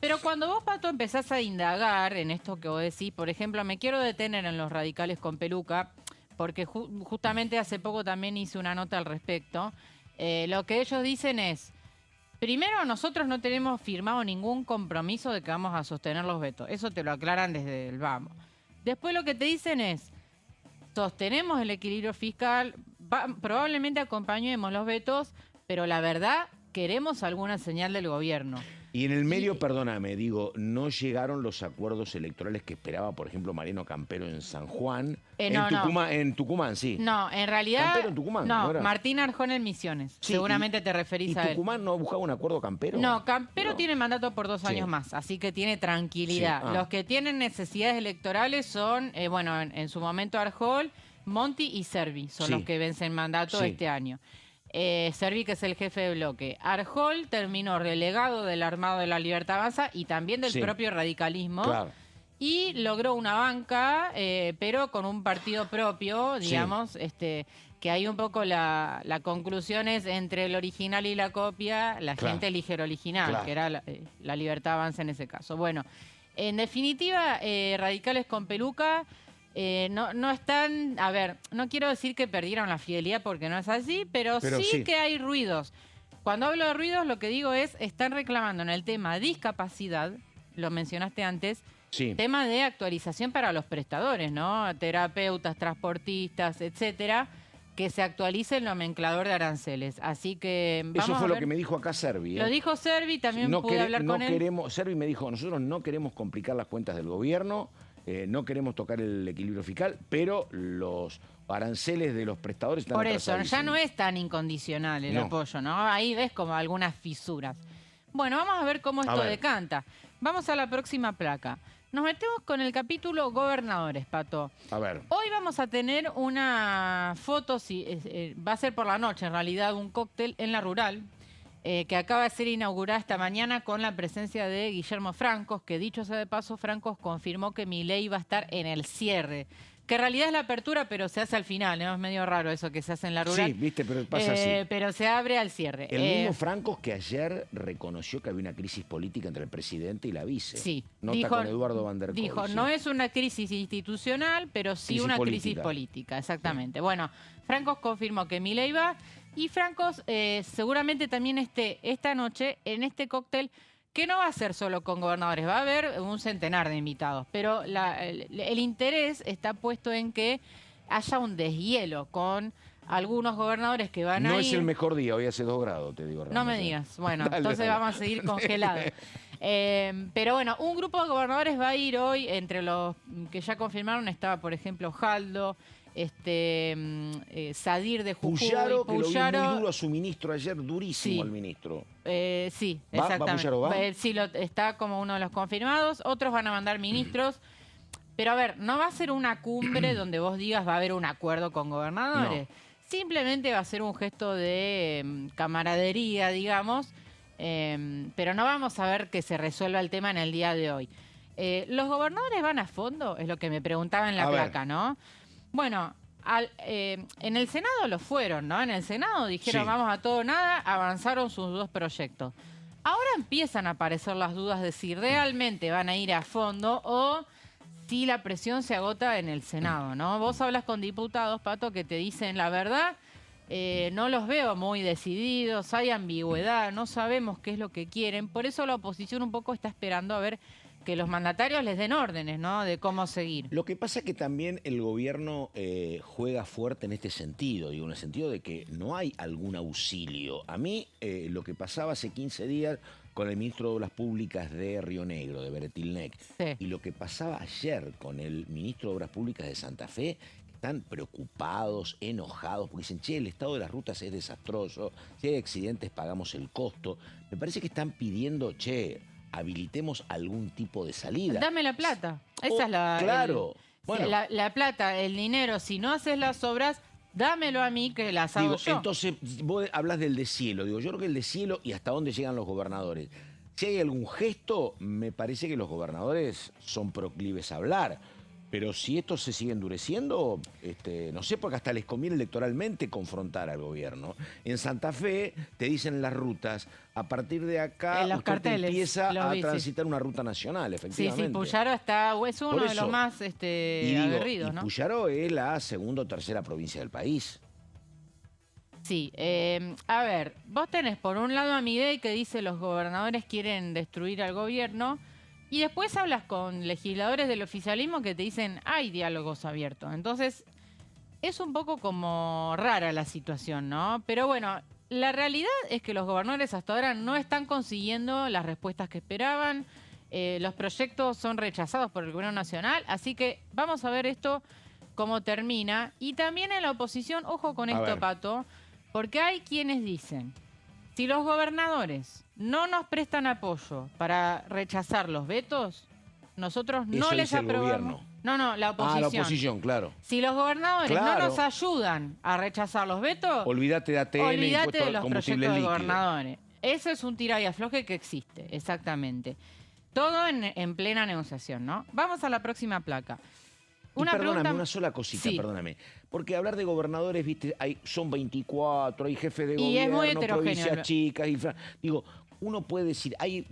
Pero cuando vos, Pato, empezás a indagar en esto que vos decís, por ejemplo, me quiero detener en los radicales con peluca, porque justamente hace poco también hice una nota al respecto. Lo que ellos dicen es, primero, nosotros no tenemos firmado ningún compromiso de que vamos a sostener los vetos. Eso te lo aclaran desde el vamos. Después lo que te dicen es, sostenemos el equilibrio fiscal, probablemente acompañemos los vetos, pero la verdad, queremos alguna señal del gobierno. Y en el medio, perdóname, digo, no llegaron los acuerdos electorales que esperaba, por ejemplo, Mariano Campero en San Juan. No, En Tucumán, sí. No, en realidad... Campero en Tucumán, ¿no era? Martín Arjón en Misiones. Sí, Seguramente te referís ¿Y a él. Tucumán no buscaba un acuerdo Campero? No, Campero No. tiene mandato por 2 Sí. años más, así que tiene tranquilidad. Sí, ah. Los que tienen necesidades electorales son, bueno, en su momento Arjol, Monti y Servi, son Sí. los que vencen mandato Sí. este año. Servi, que es el jefe de bloque. Arjol terminó relegado del Armado de la Libertad Avanza y también del Sí. propio radicalismo. Claro. Y logró una banca, pero con un partido propio, Sí. digamos, que hay un poco la conclusión es entre el original y la copia, la Claro. gente elige el original, Claro. que era la Libertad Avanza en ese caso. Bueno, en definitiva, radicales con peluca no están, a ver, no quiero decir que perdieron la fidelidad porque no es así, pero sí, sí. que hay ruidos. Cuando hablo de ruidos, lo que digo es, están reclamando en el tema discapacidad, lo mencionaste antes, Sí. tema de actualización para los prestadores, ¿no? Terapeutas, transportistas, etcétera, que se actualice el nomenclador de aranceles. Así que vamos Eso fue a lo ver. que me dijo acá Servi. Lo dijo Servi, también pude hablar con él. Servi me dijo, nosotros no queremos complicar las cuentas del gobierno, no queremos tocar el equilibrio fiscal, pero los aranceles de los prestadores están Por eso, ya atrasadísimos. no es tan incondicional el No. apoyo, ¿no? Ahí ves como algunas fisuras. Bueno, vamos a ver cómo esto ver. decanta. Vamos a la próxima placa. Nos metemos con el capítulo gobernadores, Pato. A ver, Hoy vamos a tener una foto, va a ser por la noche en realidad, un cóctel en la rural, que acaba de ser inaugurada esta mañana con la presencia de Guillermo Francos, que dicho sea de paso, Francos confirmó que Milei va a estar en el cierre, que en realidad es la apertura, pero se hace al final, ¿no? Es medio raro eso que se hace en la rural. sí, viste, pero pasa así. Pero se abre al cierre. El mismo Francos que ayer reconoció que había una crisis política entre el presidente y la vice. Sí, Nota con Eduardo Van der Koy, dijo, sí. no es una crisis institucional, pero sí Crisis una crisis política. política, exactamente. Bueno, Francos confirmó que Milei va y Francos seguramente también esta noche en este cóctel, que no va a ser solo con gobernadores, va a haber un centenar de invitados, pero el interés está puesto en que haya un deshielo con algunos gobernadores que van a ir. No es el mejor día, hoy hace 2 grados, te digo. No Ramos, me ¿eh? digas. Bueno, Dale, entonces dale. vamos a seguir congelados. Pero bueno, un grupo de gobernadores va a ir hoy. Entre los que ya confirmaron estaba, por ejemplo, Jaldo, Sadir de Jujuy, Puyaro, que lo vi Puyaro. muy duro a su ministro ayer, durísimo Sí. al ministro. Sí, ¿Va exactamente. Puyaro, va? Sí, está como uno de los confirmados. Otros van a mandar ministros. Pero a ver, no va a ser una cumbre donde vos digas va a haber un acuerdo con gobernadores. Simplemente va a ser un gesto de camaradería, digamos. Pero no vamos a ver que se resuelva el tema en el día de hoy. ¿Los gobernadores van a fondo? Es lo que me preguntaba en la A ver. placa, ¿no? Bueno, en el Senado lo fueron, ¿no? En el Senado dijeron Sí. vamos a todo o nada, avanzaron sus 2 proyectos. Ahora empiezan a aparecer las dudas de si realmente van a ir a fondo o si la presión se agota en el Senado, ¿no? Vos hablas con diputados, Pato, que te dicen la verdad, no los veo muy decididos, hay ambigüedad, no sabemos qué es lo que quieren, por eso la oposición un poco está esperando a ver que los mandatarios les den órdenes, ¿no? De cómo seguir. Lo que pasa es que también el gobierno juega fuerte en este sentido, digo, en el sentido de que no hay algún auxilio. A mí, lo que pasaba hace 15 días con el ministro de Obras Públicas de Río Negro, de Beretilnec, Sí. y lo que pasaba ayer con el ministro de Obras Públicas de Santa Fe, están preocupados, enojados, porque dicen, che, el estado de las rutas es desastroso, si hay accidentes pagamos el costo. Me parece que están pidiendo, che, habilitemos algún tipo de salida. Dame la plata. Esa es la... Claro. Bueno, la plata, el dinero, si no haces las obras, dámelo a mí que las hago digo, yo. entonces vos hablas del deshielo. Digo, yo creo que el deshielo y hasta dónde llegan los gobernadores. Si hay algún gesto, me parece que los gobernadores son proclives a hablar. Pero si esto se sigue endureciendo, no sé, porque hasta les conviene electoralmente confrontar al gobierno. En Santa Fe te dicen las rutas, a partir de acá En los usted carteles, empieza los a vi, sí. transitar una ruta nacional, Sí, efectivamente. sí, Puyaro es uno Por de eso. los más Y digo, aguerridos, y ¿no? Puyaro es la segunda o tercera provincia del país. Sí, a ver, vos tenés por un lado a Milei que dice los gobernadores quieren destruir al gobierno y después hablas con legisladores del oficialismo que te dicen hay diálogos abiertos. Entonces es un poco como rara la situación, ¿no? Pero bueno, la realidad es que los gobernadores hasta ahora no están consiguiendo las respuestas que esperaban. Los proyectos son rechazados por el gobierno nacional, así que vamos a ver esto cómo termina. Y también en la oposición, ojo con A esto, ver. Pato, porque hay quienes dicen, si los gobernadores no nos prestan apoyo para rechazar los vetos, nosotros no Eso les dice el aprobamos. gobierno. No, la oposición. Ah, la oposición, claro. Si los gobernadores Claro. no nos ayudan a rechazar los vetos, Olvídate de ATN, olvídate impuesto de al los combustible proyectos de líquido. gobernadores. Eso es un tira y afloje que existe, exactamente. Todo en plena negociación, ¿no? Vamos a la próxima placa. Y perdóname, pregunta- una sola cosita, Sí. Perdóname. Porque hablar de gobernadores, viste, son 24, hay jefes de Y es muy gobierno, heterogéneo. provincias chicas. Digo, uno puede decir, hay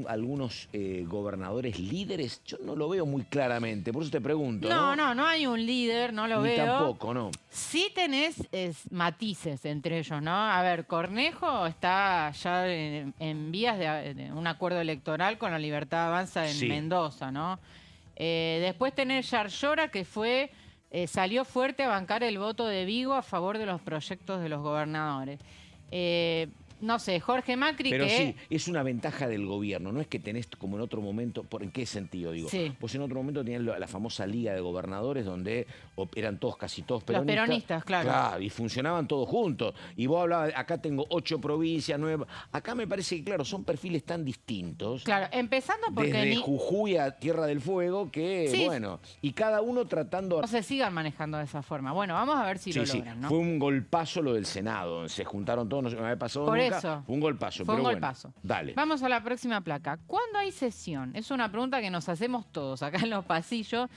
algunos gobernadores líderes, yo no lo veo muy claramente, por eso te pregunto. No hay un líder, no lo Ni veo. tampoco, ¿no? Sí tenés matices entre ellos, ¿no? A ver, Cornejo está ya en vías de un acuerdo electoral con la Libertad Avanza en Sí. Mendoza, ¿no? Después tenés Yarlora, que salió fuerte a bancar el voto de Vigo a favor de los proyectos de los gobernadores. No sé, Jorge Macri, Pero que... sí, es una ventaja del gobierno, no es que tenés como en otro momento, ¿en qué sentido digo? Sí. Pues en otro momento tenían la famosa liga de gobernadores donde eran casi todos Los peronistas. peronistas, claro. Claro, y funcionaban todos juntos. Y vos hablabas, acá tengo 8 provincias, 9. Acá me parece que, claro, son perfiles tan distintos. Claro, empezando porque Desde Jujuy a Tierra del Fuego, que Sí. bueno, y cada uno tratando... no se sigan manejando de esa forma. Bueno, vamos a ver si lo logran, ¿no? Fue un golpazo lo del Senado, se juntaron todos, no se me había pasado Por nunca. eso. Fue un golpazo, Fue pero un bueno, golpazo. dale. Vamos a la próxima placa. ¿Cuándo hay sesión? Es una pregunta que nos hacemos todos acá en los pasillos.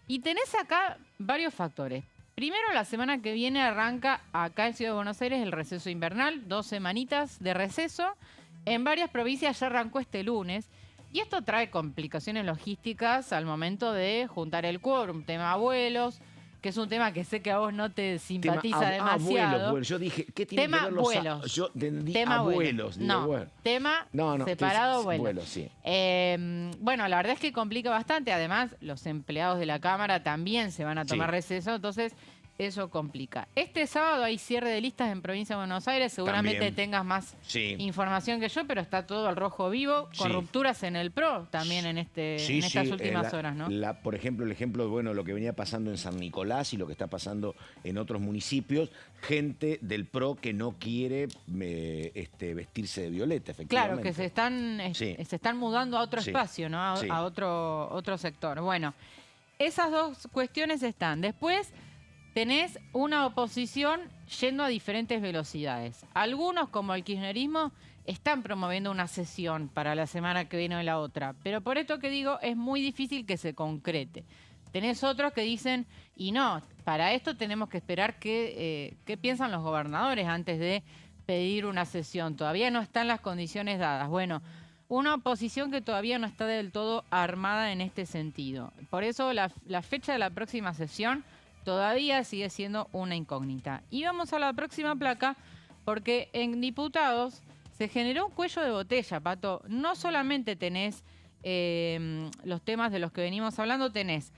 Y tenés acá varios factores. Primero, la semana que viene arranca acá en Ciudad de Buenos Aires el receso invernal, 2 semanitas de receso. En varias provincias ya arrancó este lunes. Y esto trae complicaciones logísticas al momento de juntar el quórum, tema abuelos, que es un tema que sé que a vos no te simpatiza demasiado. Abuelos. Yo dije, ¿qué tiene Tema que ver los vuelos. Yo entendí Tema abuelos. Digo, No, bueno. tema No, separado vuelos. vuelos. Sí. Bueno, la verdad es que complica bastante. Además, los empleados de la Cámara también se van a tomar Sí. receso, entonces eso complica. Este sábado hay cierre de listas en Provincia de Buenos Aires. Seguramente También. tengas más Sí. información que yo, pero está todo al rojo vivo. Sí. Con rupturas en el PRO también en estas últimas horas, ¿no? Por ejemplo, el ejemplo, bueno, lo que venía pasando en San Nicolás y lo que está pasando en otros municipios, gente del PRO que no quiere vestirse de violeta, efectivamente. Claro, que se están mudando a otro Sí. espacio, ¿no? Sí. A otro sector. Bueno, esas dos cuestiones están. Después tenés una oposición yendo a diferentes velocidades. Algunos, como el kirchnerismo, están promoviendo una sesión para la semana que viene o la otra. Pero por esto que digo, es muy difícil que se concrete. Tenés otros que dicen, y no, para esto tenemos que esperar qué piensan los gobernadores antes de pedir una sesión. Todavía no están las condiciones dadas. Bueno, una oposición que todavía no está del todo armada en este sentido. Por eso la fecha de la próxima sesión todavía sigue siendo una incógnita. Y vamos a la próxima placa, porque en diputados se generó un cuello de botella, Pato. No solamente tenés los temas de los que venimos hablando, tenés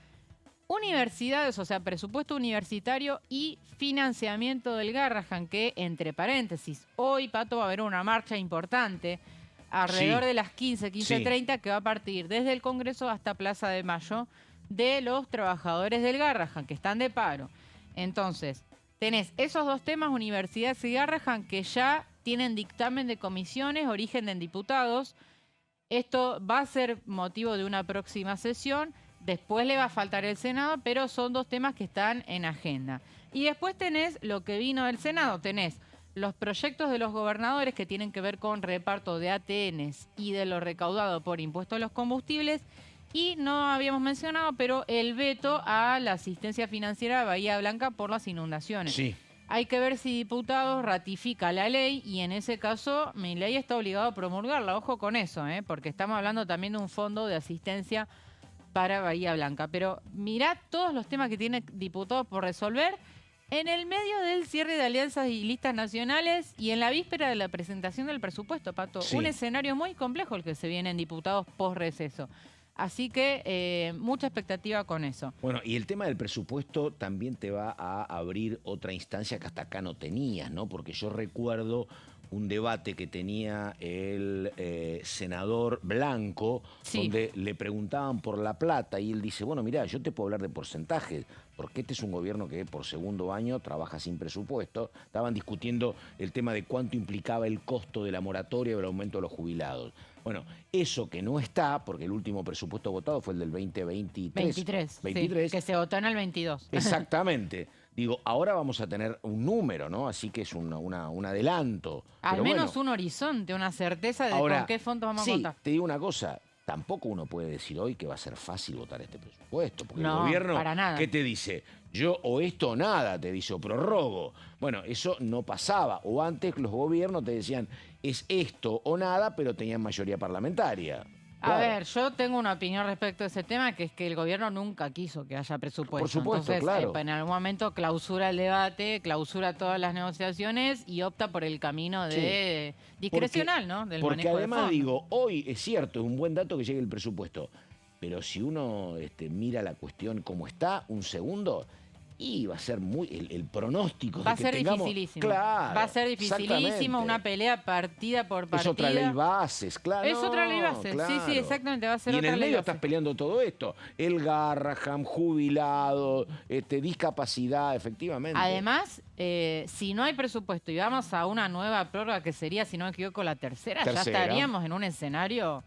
universidades, o sea, presupuesto universitario y financiamiento del Garrahan, que, entre paréntesis, hoy, Pato, va a haber una marcha importante alrededor de las 15:30, que va a partir desde el Congreso hasta Plaza de Mayo, de los trabajadores del Garrahan, que están de paro. Entonces, tenés esos dos temas, universidades y Garrahan, que ya tienen dictamen de comisiones, origen en diputados. Esto va a ser motivo de una próxima sesión. Después le va a faltar el Senado, pero son dos temas que están en agenda. Y después tenés lo que vino del Senado. Tenés los proyectos de los gobernadores que tienen que ver con reparto de ATNs y de lo recaudado por impuestos a los combustibles. Y no habíamos mencionado, pero el veto a la asistencia financiera de Bahía Blanca por las inundaciones. Sí. Hay que ver si diputados ratifica la ley y en ese caso Milei está obligado a promulgarla. Ojo con eso, porque estamos hablando también de un fondo de asistencia para Bahía Blanca. Pero mirá todos los temas que tiene diputados por resolver en el medio del cierre de alianzas y listas nacionales y en la víspera de la presentación del presupuesto, Pato. Sí. Un escenario muy complejo el que se viene en diputados post-receso. Así que mucha expectativa con eso. Bueno, y el tema del presupuesto también te va a abrir otra instancia que hasta acá no tenías, ¿no? Porque yo recuerdo un debate que tenía el senador Blanco, donde le preguntaban por la plata y él dice, bueno, mirá, yo te puedo hablar de porcentajes, porque este es un gobierno que por segundo año trabaja sin presupuesto. Estaban discutiendo el tema de cuánto implicaba el costo de la moratoria o el aumento de los jubilados. Bueno, eso que no está, porque el último presupuesto votado fue el del 2023. 23, sí, que se votó en el 22. Exactamente. Digo, ahora vamos a tener un número, ¿no? Así que es un adelanto. Al Pero menos bueno, un horizonte, una certeza de ahora, con qué fondos vamos sí, a contar. te digo una cosa. Tampoco uno puede decir hoy que va a ser fácil votar este presupuesto, porque No, el gobierno, para nada. ¿qué te dice? Yo o esto o nada, te dice, o prorrogo. Bueno, eso no pasaba. O antes los gobiernos te decían, es esto o nada, pero tenían mayoría parlamentaria. A ver, yo tengo una opinión respecto a ese tema, que es que el gobierno nunca quiso que haya presupuesto. Por supuesto, Entonces, claro. En algún momento clausura el debate, clausura todas las negociaciones y opta por el camino de discrecional, ¿no? Del Porque manejo de además fondos. digo, hoy es cierto, es un buen dato que llegue el presupuesto, pero si uno mira la cuestión como está, un segundo, y va a ser muy el pronóstico Va a de que ser tengamos, dificilísimo. Claro, Va a ser dificilísimo, exactamente. una pelea partida por partida. Es otra ley bases, claro. Es otra ley bases, claro. sí, exactamente, va a ser y otra en el ley medio bases. estás peleando todo esto. El Garrahan, jubilado, discapacidad, efectivamente. Además, si no hay presupuesto y vamos a una nueva prórroga que sería, si no me equivoco, la tercera, ya estaríamos en un escenario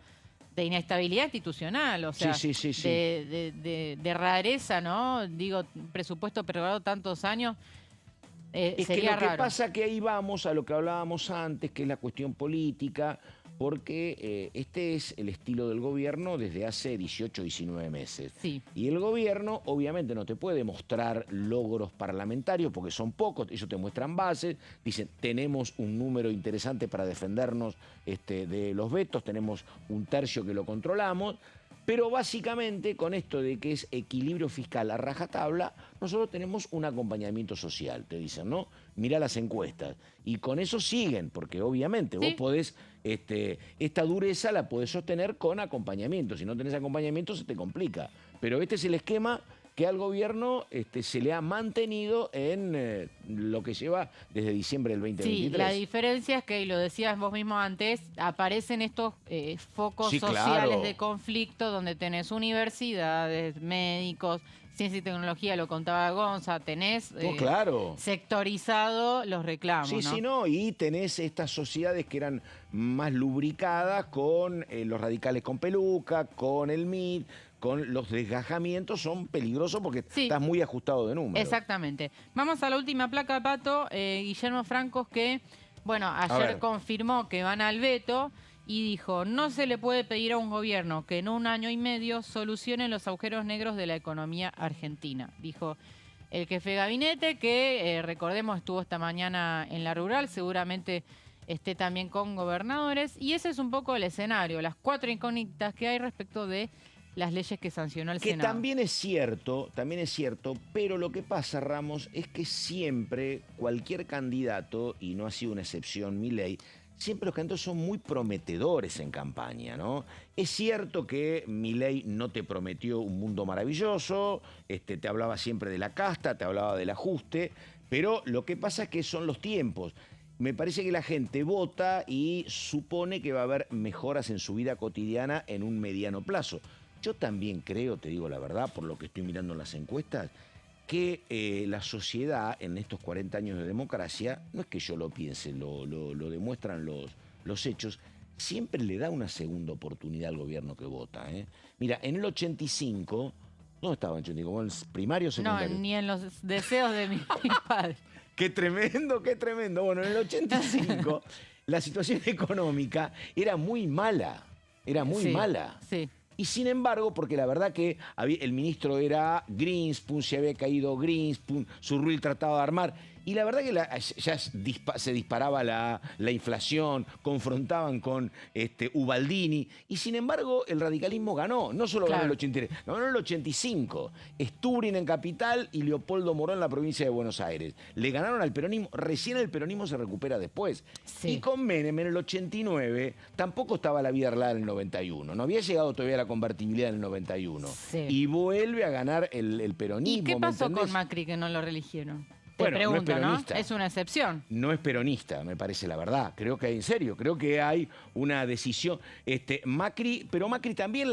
de inestabilidad institucional, o sea, Sí. de rareza, ¿no? Digo, presupuesto prorrogado tantos años, Es que sería lo que raro. pasa que ahí vamos a lo que hablábamos antes, que es la cuestión política, porque este es el estilo del gobierno desde hace 18, 19 meses. Sí. Y el gobierno obviamente no te puede mostrar logros parlamentarios porque son pocos, ellos te muestran bases, dicen tenemos un número interesante para defendernos de los vetos, tenemos un tercio que lo controlamos, pero básicamente con esto de que es equilibrio fiscal a rajatabla, nosotros tenemos un acompañamiento social, te dicen, ¿no? Mirá las encuestas. Y con eso siguen, porque obviamente vos podés, esta dureza la podés sostener con acompañamiento. Si no tenés acompañamiento se te complica. Pero este es el esquema que al gobierno se le ha mantenido en lo que lleva desde diciembre del 2023. Sí, la diferencia es que, y lo decías vos mismo antes, aparecen estos focos Sí, sociales claro. de conflicto donde tenés universidades, médicos, ciencia y tecnología, lo contaba Gonza, tenés Claro. sectorizado los reclamos, Sí, ¿no? sí, no, y tenés estas sociedades que eran más lubricadas con los radicales con peluca, con el MID, con los desgajamientos, son peligrosos porque estás muy ajustado de números. Exactamente. Vamos a la última placa, Pato. Guillermo Francos, que, bueno, ayer confirmó que van al veto y dijo, no se le puede pedir a un gobierno que en un año y medio solucione los agujeros negros de la economía argentina. Dijo el jefe de gabinete, que recordemos estuvo esta mañana en la rural, seguramente esté también con gobernadores. Y ese es un poco el escenario, las 4 incógnitas que hay respecto de las leyes que sancionó el Senado. También es cierto, pero lo que pasa, Ramos, es que siempre cualquier candidato, y no ha sido una excepción Milei, siempre los candidatos son muy prometedores en campaña, ¿no? Es cierto que Milei no te prometió un mundo maravilloso, te hablaba siempre de la casta, te hablaba del ajuste, pero lo que pasa es que son los tiempos. Me parece que la gente vota y supone que va a haber mejoras en su vida cotidiana en un mediano plazo. Yo también creo, te digo la verdad, por lo que estoy mirando en las encuestas, que la sociedad en estos 40 años de democracia, no es que yo lo piense, lo demuestran los hechos, siempre le da una segunda oportunidad al gobierno que vota. Mira, en el 85, ¿dónde estaba en el 85? ¿En el primario o secundario? No, ni en los deseos de mi padre. ¡Qué tremendo, qué tremendo! Bueno, en el 85 la situación económica era muy mala. Era muy mala. Sí. Y sin embargo, porque la verdad que el ministro era Greenspoon, se había caído Greenspoon, Surruil trataba de armar. Y la verdad que ya se disparaba la inflación, confrontaban con Ubaldini. Y sin embargo, el radicalismo ganó. No solo ganó en el 83, ganó en el 85. Sturing en Capital y Leopoldo Moró en la provincia de Buenos Aires. Le ganaron al peronismo. Recién el peronismo se recupera después. Sí. Y con Menem en el 89 tampoco estaba la vida arreglada en el 91. No había llegado todavía la convertibilidad en el 91. Sí. Y vuelve a ganar el peronismo. ¿Y qué pasó con Macri que no lo reeligieron? Bueno, pregunto, no es peronista. ¿no? Es una excepción. No es peronista, me parece la verdad. Creo que hay, en serio, creo que hay una decisión. Macri también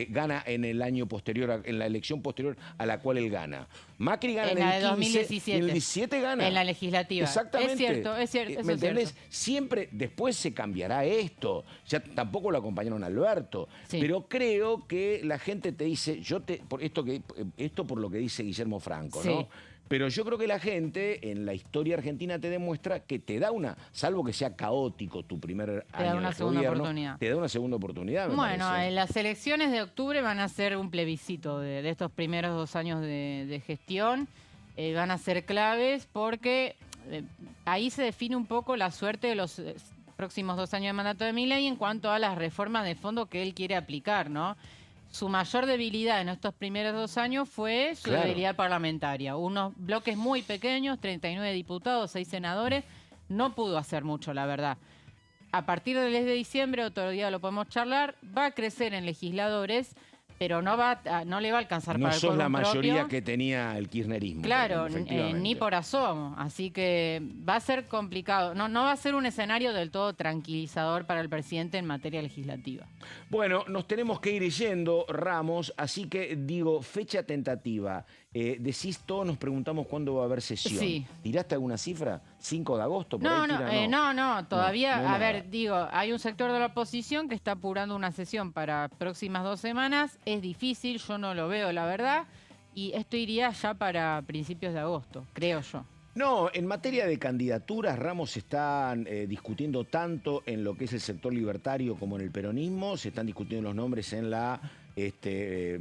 gana en el año posterior, en la elección posterior a la cual él gana. Macri gana en el 15, 2017. Y en el 17 gana. En la legislativa. Exactamente. Es cierto. ¿Me entendés? Siempre después se cambiará esto. Ya tampoco lo acompañaron a Alberto. Sí. Pero creo que la gente te dice, esto por lo que dice Guillermo Franco, ¿no? Sí. Pero yo creo que la gente en la historia argentina te demuestra que te da salvo que sea caótico tu primer año de gobierno, te da una segunda oportunidad. Bueno, las elecciones de octubre van a ser un plebiscito de estos primeros 2 años de gestión. Van a ser claves porque ahí se define un poco la suerte de los próximos 2 años de mandato de Milei en cuanto a las reformas de fondo que él quiere aplicar, ¿no? Su mayor debilidad en estos primeros 2 años fue su debilidad parlamentaria. Unos bloques muy pequeños, 39 diputados, 6 senadores, no pudo hacer mucho, la verdad. A partir del 10 de diciembre, otro día lo podemos charlar, va a crecer en legisladores, pero no le va a alcanzar para el quórum propio. No son la mayoría que tenía el kirchnerismo. Claro, ni por asomo. Así que va a ser complicado. No va a ser un escenario del todo tranquilizador para el presidente en materia legislativa. Bueno, nos tenemos que ir yendo, Ramos, así que digo, fecha tentativa. Todos nos preguntamos cuándo va a haber sesión. Sí. ¿Tiraste alguna cifra? ¿5 de agosto? Por ahí no, todavía, no hay un sector de la oposición que está apurando una sesión para próximas 2 semanas. Es difícil, yo no lo veo, la verdad, y esto iría ya para principios de agosto, creo yo. No, en materia de candidaturas, Ramos, están discutiendo tanto en lo que es el sector libertario como en el peronismo. Se están discutiendo los nombres en la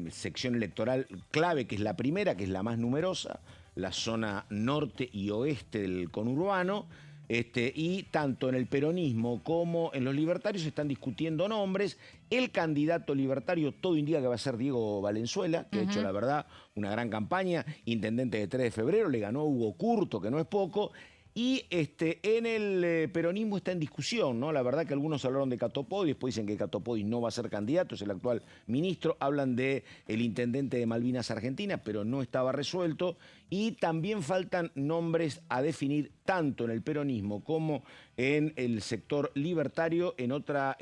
sección electoral clave, que es la primera, que es la más numerosa, la zona norte y oeste del conurbano. Y tanto en el peronismo como en los libertarios se están discutiendo nombres. El candidato libertario, todo indica que va a ser Diego Valenzuela, que ha hecho, la verdad, una gran campaña. Intendente de 3 de febrero, le ganó Hugo Curto, que no es poco. Y en el peronismo está en discusión, ¿no? La verdad que algunos hablaron de Catopodis, después dicen que Catopodis no va a ser candidato, es el actual ministro. Hablan de el intendente de Malvinas Argentina, pero no estaba resuelto. Y también faltan nombres a definir tanto en el peronismo como en el sector libertario, en otra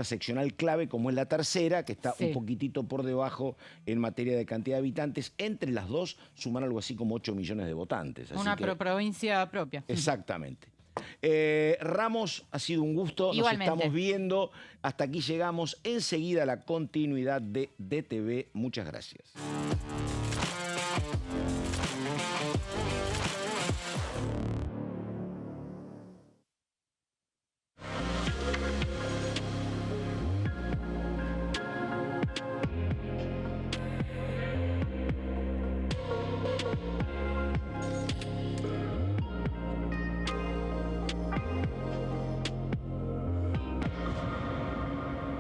seccional clave como es la tercera, que está un poquitito por debajo en materia de cantidad de habitantes. Entre las dos suman algo así como 8 millones de votantes. Así una provincia propia. Exactamente. Ramos, ha sido un gusto. Igualmente. Nos estamos viendo. Hasta aquí llegamos. Enseguida la continuidad de DTV. Muchas gracias.